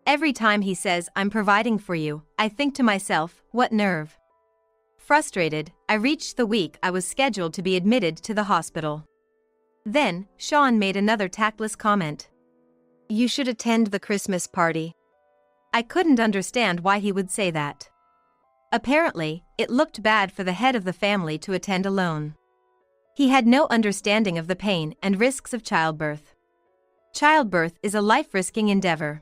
A: Every time he says, I'm providing for you, I think to myself, what nerve. Frustrated, I reached the week I was scheduled to be admitted to the hospital. Then, Sean made another tactless comment. You should attend the Christmas party. I couldn't understand why he would say that. Apparently, it looked bad for the head of the family to attend alone. He had no understanding of the pain and risks of childbirth. Childbirth is a life-risking endeavor.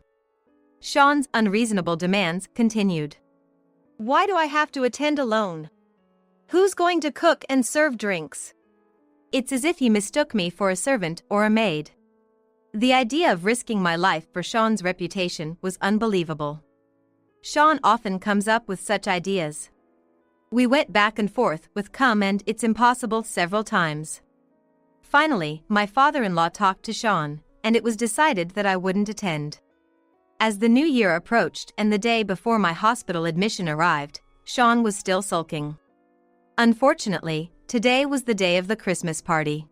A: Sean's unreasonable demands continued. Why do I have to attend alone? Who's going to cook and serve drinks? It's as if he mistook me for a servant or a maid. The idea of risking my life for Sean's reputation was unbelievable. Sean often comes up with such ideas. We went back and forth with come and it's impossible several times. Finally, my father-in-law talked to Sean, and it was decided that I wouldn't attend. As the new year approached and the day before my hospital admission arrived, Sean was still sulking. Unfortunately, today was the day of the Christmas party.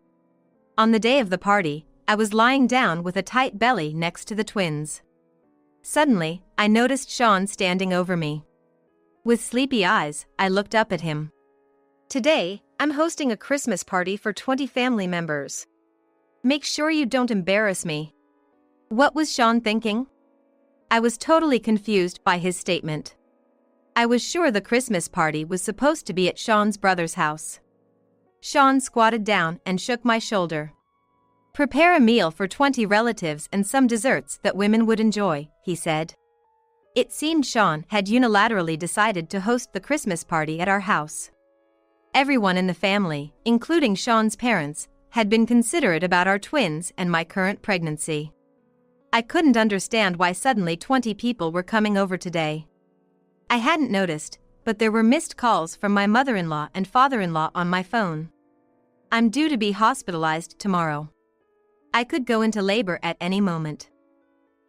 A: On the day of the party, I was lying down with a tight belly next to the twins. Suddenly, I noticed Sean standing over me. With sleepy eyes, I looked up at him. Today, I'm hosting a Christmas party for 20 family members. Make sure you don't embarrass me. What was Sean thinking? I was totally confused by his statement. I was sure the Christmas party was supposed to be at Sean's brother's house. Sean squatted down and shook my shoulder. Prepare a meal for 20 relatives and some desserts that women would enjoy, he said. It seemed Sean had unilaterally decided to host the Christmas party at our house. Everyone in the family, including Sean's parents, had been considerate about our twins and my current pregnancy. I couldn't understand why suddenly 20 people were coming over today. I hadn't noticed, but there were missed calls from my mother-in-law and father-in-law on my phone. I'm due to be hospitalized tomorrow. I could go into labor at any moment.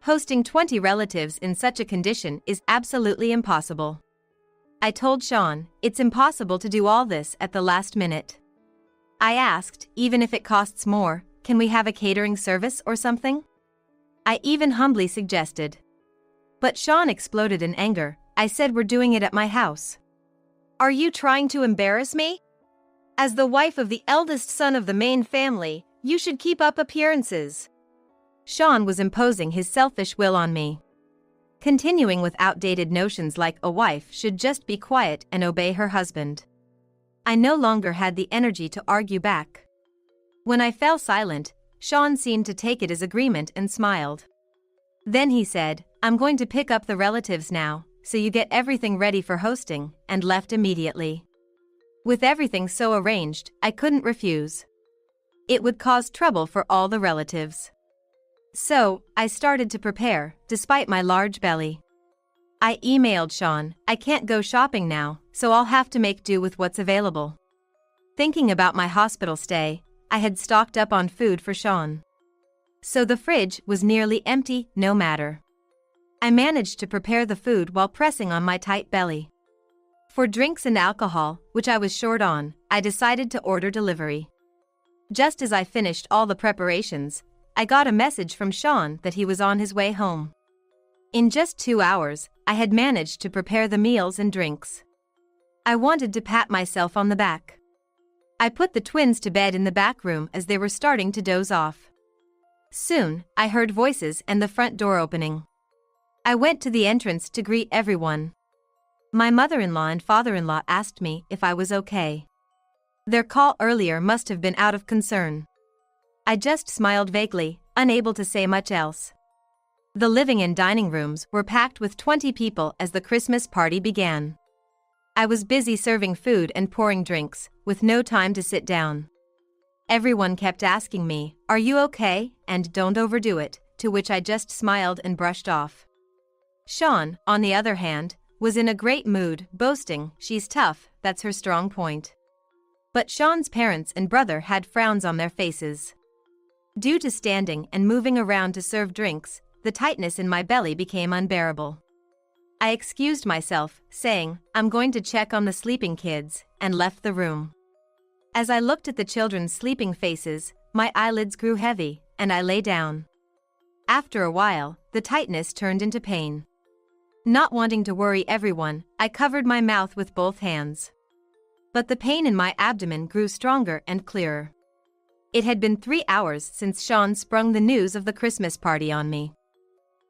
A: Hosting 20 relatives in such a condition is absolutely impossible. I told Sean, it's impossible to do all this at the last minute. I asked, even if it costs more, can we have a catering service or something? I even humbly suggested. But Sean exploded in anger. I said we're doing it at my house. Are you trying to embarrass me? As the wife of the eldest son of the main family, you should keep up appearances. Sean was imposing his selfish will on me. Continuing with outdated notions like a wife should just be quiet and obey her husband. I no longer had the energy to argue back. When I fell silent, Sean seemed to take it as agreement and smiled. Then he said, I'm going to pick up the relatives now, so you get everything ready for hosting, and left immediately. With everything so arranged, I couldn't refuse. It would cause trouble for all the relatives. So, I started to prepare, despite my large belly. I emailed Sean, I can't go shopping now, so I'll have to make do with what's available. Thinking about my hospital stay, I had stocked up on food for Sean. So the fridge was nearly empty, no matter. I managed to prepare the food while pressing on my tight belly. For drinks and alcohol, which I was short on, I decided to order delivery. Just as I finished all the preparations, I got a message from Sean that he was on his way home. In just 2 hours, I had managed to prepare the meals and drinks. I wanted to pat myself on the back. I put the twins to bed in the back room as they were starting to doze off. Soon, I heard voices and the front door opening. I went to the entrance to greet everyone. My mother-in-law and father-in-law asked me if I was okay. Their call earlier must have been out of concern. I just smiled vaguely, unable to say much else. The living and dining rooms were packed with 20 people as the Christmas party began. I was busy serving food and pouring drinks, with no time to sit down. Everyone kept asking me, "Are you okay?" and "Don't overdo it," to which I just smiled and brushed off. Sean, on the other hand, was in a great mood, boasting, "She's tough, that's her strong point." But Sean's parents and brother had frowns on their faces. Due to standing and moving around to serve drinks, the tightness in my belly became unbearable. I excused myself, saying, "I'm going to check on the sleeping kids," and left the room. As I looked at the children's sleeping faces, my eyelids grew heavy, and I lay down. After a while, the tightness turned into pain. Not wanting to worry everyone, I covered my mouth with both hands. But the pain in my abdomen grew stronger and clearer. It had been 3 hours since Sean sprung the news of the Christmas party on me.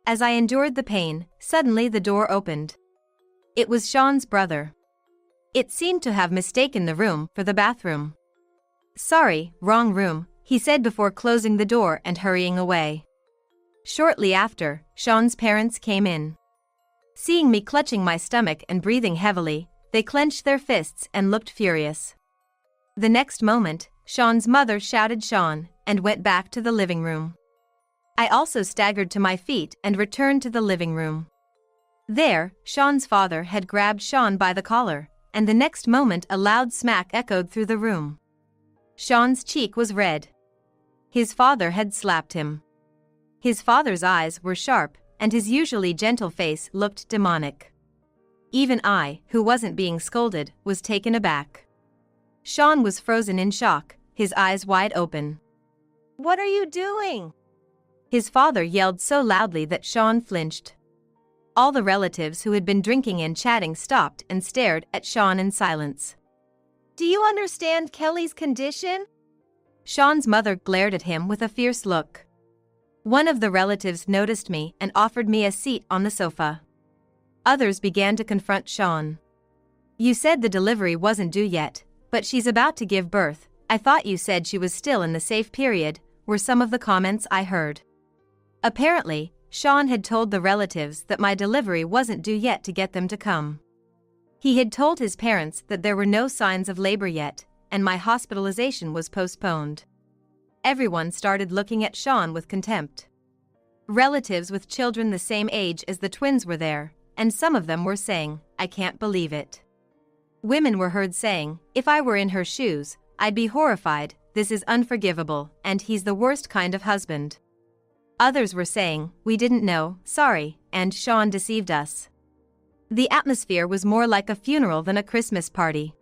A: As I endured the pain, suddenly the door opened. It was Sean's brother. It seemed to have mistaken the room for the bathroom. "Sorry, wrong room," he said before closing the door and hurrying away. Shortly after, Sean's parents came in. Seeing me clutching my stomach and breathing heavily, they clenched their fists and looked furious. The next moment, Sean's mother shouted Sean and went back to the living room. I also staggered to my feet and returned to the living room. There, Sean's father had grabbed Sean by the collar, and the next moment a loud smack echoed through the room. Sean's cheek was red. His father had slapped him. His father's eyes were sharp, and his usually gentle face looked demonic. Even I, who wasn't being scolded, was taken aback. Sean was frozen in shock, his eyes wide open. "What are you doing?" His father yelled so loudly that Sean flinched. All the relatives who had been drinking and chatting stopped and stared at Sean in silence. "Do you understand Kelly's condition?" Sean's mother glared at him with a fierce look. One of the relatives noticed me and offered me a seat on the sofa. Others began to confront Sean. "You said the delivery wasn't due yet, but she's about to give birth. I thought you said she was still in the safe period," were some of the comments I heard. Apparently, Sean had told the relatives that my delivery wasn't due yet to get them to come. He had told his parents that there were no signs of labor yet, and my hospitalization was postponed. Everyone started looking at Sean with contempt. Relatives with children the same age as the twins were there, and some of them were saying, "I can't believe it." Women were heard saying, "If I were in her shoes, I'd be horrified, this is unforgivable, and he's the worst kind of husband." Others were saying, "We didn't know, sorry, and Sean deceived us." The atmosphere was more like a funeral than a Christmas party.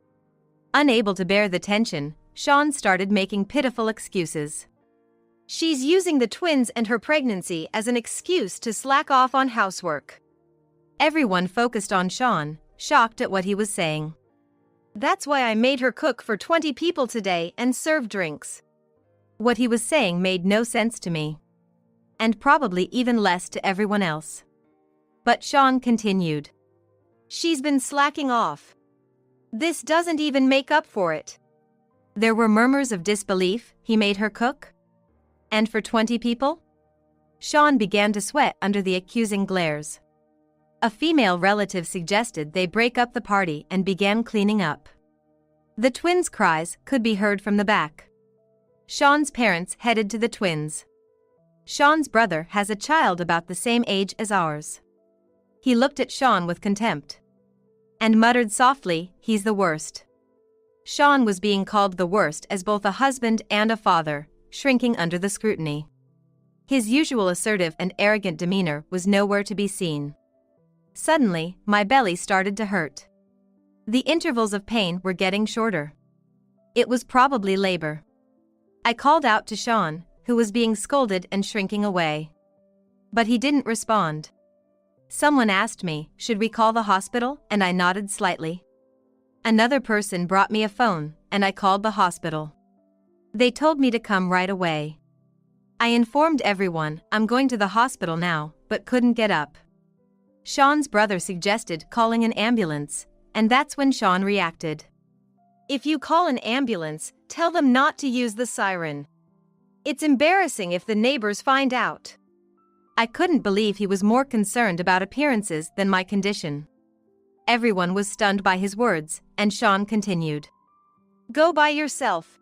A: Unable to bear the tension, Sean started making pitiful excuses. "She's using the twins and her pregnancy as an excuse to slack off on housework." Everyone focused on Sean, shocked at what he was saying. "That's why I made her cook for 20 people today and serve drinks." What he was saying made no sense to me. And probably even less to everyone else. But Sean continued. "She's been slacking off. This doesn't even make up for it." There were murmurs of disbelief. He made her cook? And for 20 people? Sean began to sweat under the accusing glares. A female relative suggested they break up the party and began cleaning up. The twins' cries could be heard from the back. Sean's parents headed to the twins. Sean's brother has a child about the same age as ours. He looked at Sean with contempt and muttered softly, "He's the worst." Sean was being called the worst as both a husband and a father, shrinking under the scrutiny. His usual assertive and arrogant demeanor was nowhere to be seen. Suddenly, my belly started to hurt. The intervals of pain were getting shorter. It was probably labor. I called out to Sean, who was being scolded and shrinking away. But he didn't respond. Someone asked me, "Should we call the hospital?" and I nodded slightly. Another person brought me a phone, and I called the hospital. They told me to come right away. I informed everyone, "I'm going to the hospital now," but couldn't get up. Sean's brother suggested calling an ambulance, and that's when Sean reacted. "If you call an ambulance, tell them not to use the siren. It's embarrassing if the neighbors find out." I couldn't believe he was more concerned about appearances than my condition. Everyone was stunned by his words, and Sean continued. Go by yourself.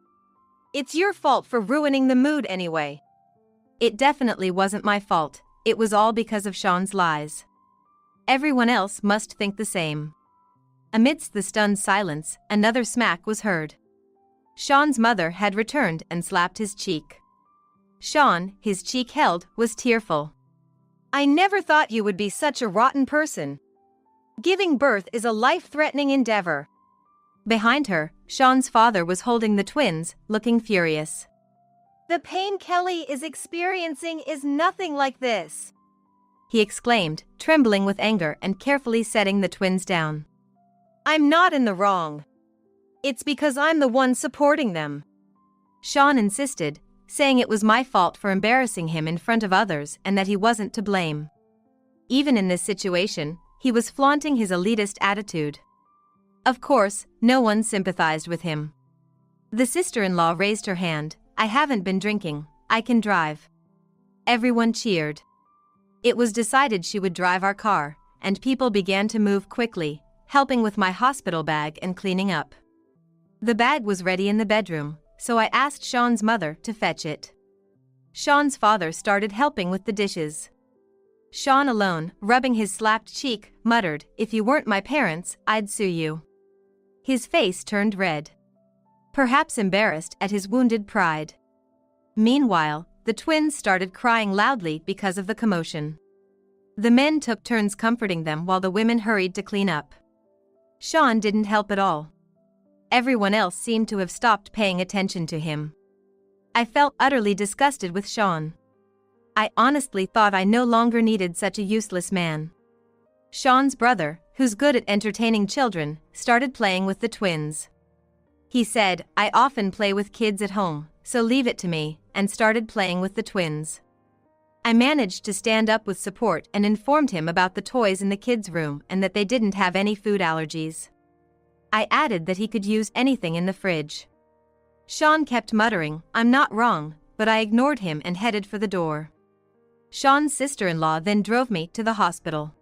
A: It's your fault for ruining the mood anyway. It definitely wasn't my fault, it was all because of Sean's lies. Everyone else must think the same. Amidst the stunned silence, another smack was heard. Sean's mother had returned and slapped his cheek. Sean, his cheek held, was tearful. I never thought you would be such a rotten person. Giving birth is a life-threatening endeavor. Behind her, Sean's father was holding the twins, looking furious. The pain Kelly is experiencing is nothing like this, he exclaimed, trembling with anger and carefully setting the twins down. I'm not in the wrong. It's because I'm the one supporting them. Sean insisted, saying it was my fault for embarrassing him in front of others and that he wasn't to blame. Even in this situation, he was flaunting his elitist attitude. Of course, no one sympathized with him. The sister-in-law raised her hand. I haven't been drinking, I can drive. Everyone cheered. It was decided she would drive our car, and people began to move quickly, helping with my hospital bag and cleaning up. The bag was ready in the bedroom, so I asked Sean's mother to fetch it. Sean's father started helping with the dishes. Sean alone, rubbing his slapped cheek, muttered, If you weren't my parents, I'd sue you. His face turned red. Perhaps embarrassed at his wounded pride. Meanwhile, the twins started crying loudly because of the commotion. The men took turns comforting them while the women hurried to clean up. Sean didn't help at all. Everyone else seemed to have stopped paying attention to him. I felt utterly disgusted with Sean. I honestly thought I no longer needed such a useless man. Sean's brother, who's good at entertaining children, started playing with the twins. He said, I often play with kids at home, so leave it to me, and started playing with the twins. I managed to stand up with support and informed him about the toys in the kids' room and that they didn't have any food allergies. I added that he could use anything in the fridge. Sean kept muttering, I'm not wrong, but I ignored him and headed for the door. Sean's sister-in-law then drove me to the hospital.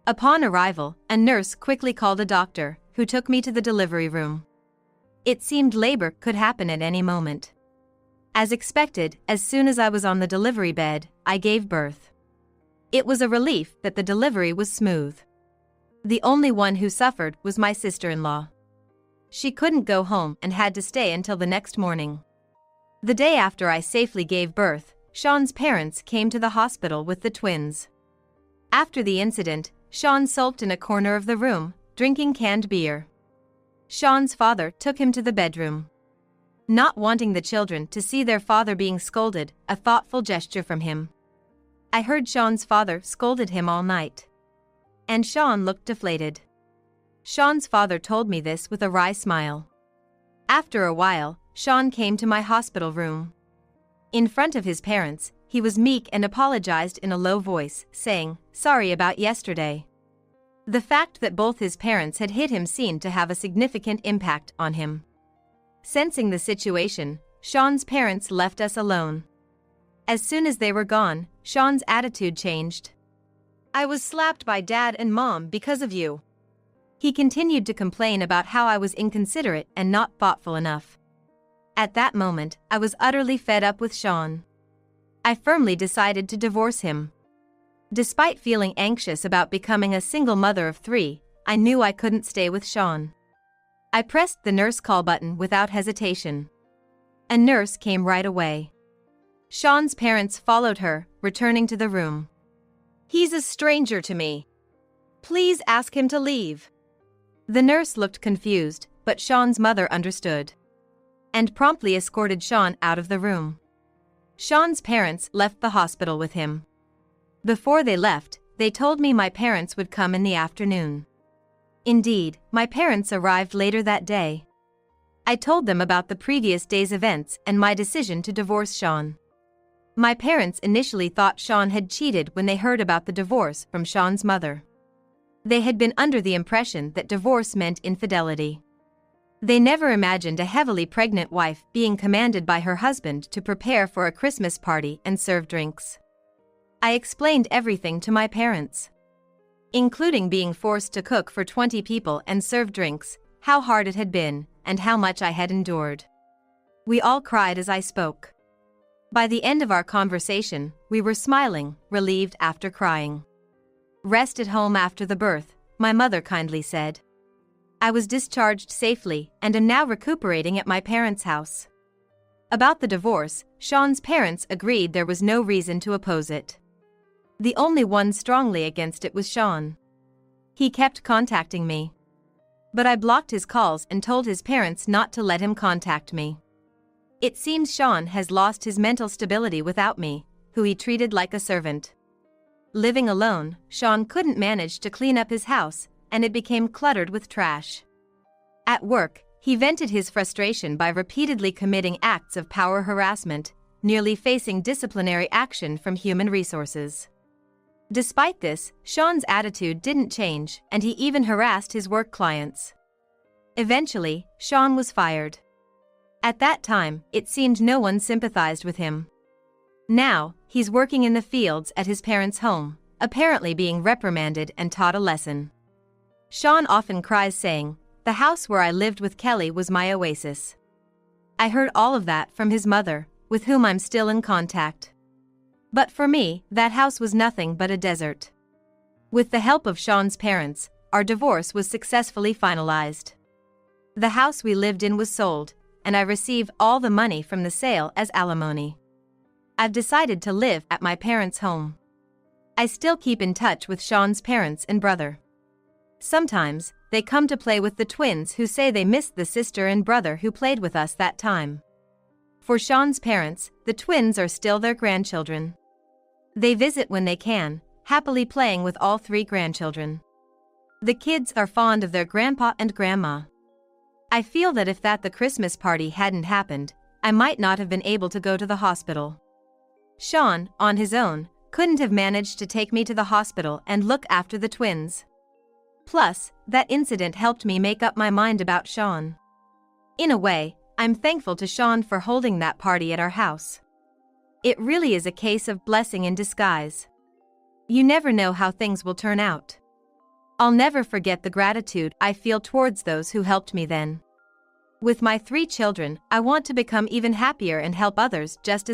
A: Upon arrival, a nurse quickly called a doctor, who took me to the delivery room. It seemed labor could happen at any moment. As expected, as soon as I was on the delivery bed, I gave birth. It was a relief that the delivery was smooth. The only one who suffered was my sister-in-law. She couldn't go home and had to stay until the next morning. The day after I safely gave birth, Sean's parents came to the hospital with the twins. After the incident, Sean sulked in a corner of the room, drinking canned beer. Sean's father took him to the bedroom. Not wanting the children to see their father being scolded, a thoughtful gesture from him. I heard Sean's father scolded him all night. And Sean looked deflated. Sean's father told me this with a wry smile. After a while, Sean came to my hospital room. In front of his parents, he was meek and apologized in a low voice, saying, Sorry about yesterday. The fact that both his parents had hit him seemed to have a significant impact on him. Sensing the situation, Sean's parents left us alone. As soon as they were gone, Sean's attitude changed. I was slapped by Dad and Mom because of you. He continued to complain about how I was inconsiderate and not thoughtful enough. At that moment, I was utterly fed up with Sean. I firmly decided to divorce him. Despite feeling anxious about becoming a single mother of 3, I knew I couldn't stay with Sean. I pressed the nurse call button without hesitation. A nurse came right away. Sean's parents followed her, returning to the room. He's a stranger to me. Please ask him to leave. The nurse looked confused, but Sean's mother understood. And promptly escorted Sean out of the room. Sean's parents left the hospital with him. Before they left, they told me my parents would come in the afternoon. Indeed, my parents arrived later that day. I told them about the previous day's events and my decision to divorce Sean. My parents initially thought Sean had cheated when they heard about the divorce from Sean's mother. They had been under the impression that divorce meant infidelity. They never imagined a heavily pregnant wife being commanded by her husband to prepare for a Christmas party and serve drinks. I explained everything to my parents, including being forced to cook for 20 people and serve drinks, how hard it had been, and how much I had endured. We all cried as I spoke. By the end of our conversation, we were smiling, relieved after crying. Rest at home after the birth, my mother kindly said. I was discharged safely and am now recuperating at my parents' house. About the divorce, Sean's parents agreed there was no reason to oppose it. The only one strongly against it was Sean. He kept contacting me, but I blocked his calls and told his parents not to let him contact me. It seems Sean has lost his mental stability without me, who he treated like a servant. Living alone, Sean couldn't manage to clean up his house, and it became cluttered with trash. At work, he vented his frustration by repeatedly committing acts of power harassment, nearly facing disciplinary action from human resources. Despite this, Sean's attitude didn't change, and he even harassed his work clients. Eventually, Sean was fired. At that time, it seemed no one sympathized with him. Now, he's working in the fields at his parents' home, apparently being reprimanded and taught a lesson. Sean often cries saying, "The house where I lived with Kelly was my oasis." I heard all of that from his mother, with whom I'm still in contact. But for me, that house was nothing but a desert. With the help of Sean's parents, our divorce was successfully finalized. The house we lived in was sold, and I received all the money from the sale as alimony. I've decided to live at my parents' home. I still keep in touch with Sean's parents and brother. Sometimes, they come to play with the twins who say they missed the sister and brother who played with us that time. For Sean's parents, the twins are still their grandchildren. They visit when they can, happily playing with all 3 grandchildren. The kids are fond of their grandpa and grandma. I feel that if the Christmas party hadn't happened, I might not have been able to go to the hospital. Sean, on his own, couldn't have managed to take me to the hospital and look after the twins. Plus, that incident helped me make up my mind about Sean. In a way, I'm thankful to Sean for holding that party at our house. It really is a case of blessing in disguise. You never know how things will turn out. I'll never forget the gratitude I feel towards those who helped me then. With my 3 children, I want to become even happier and help others just as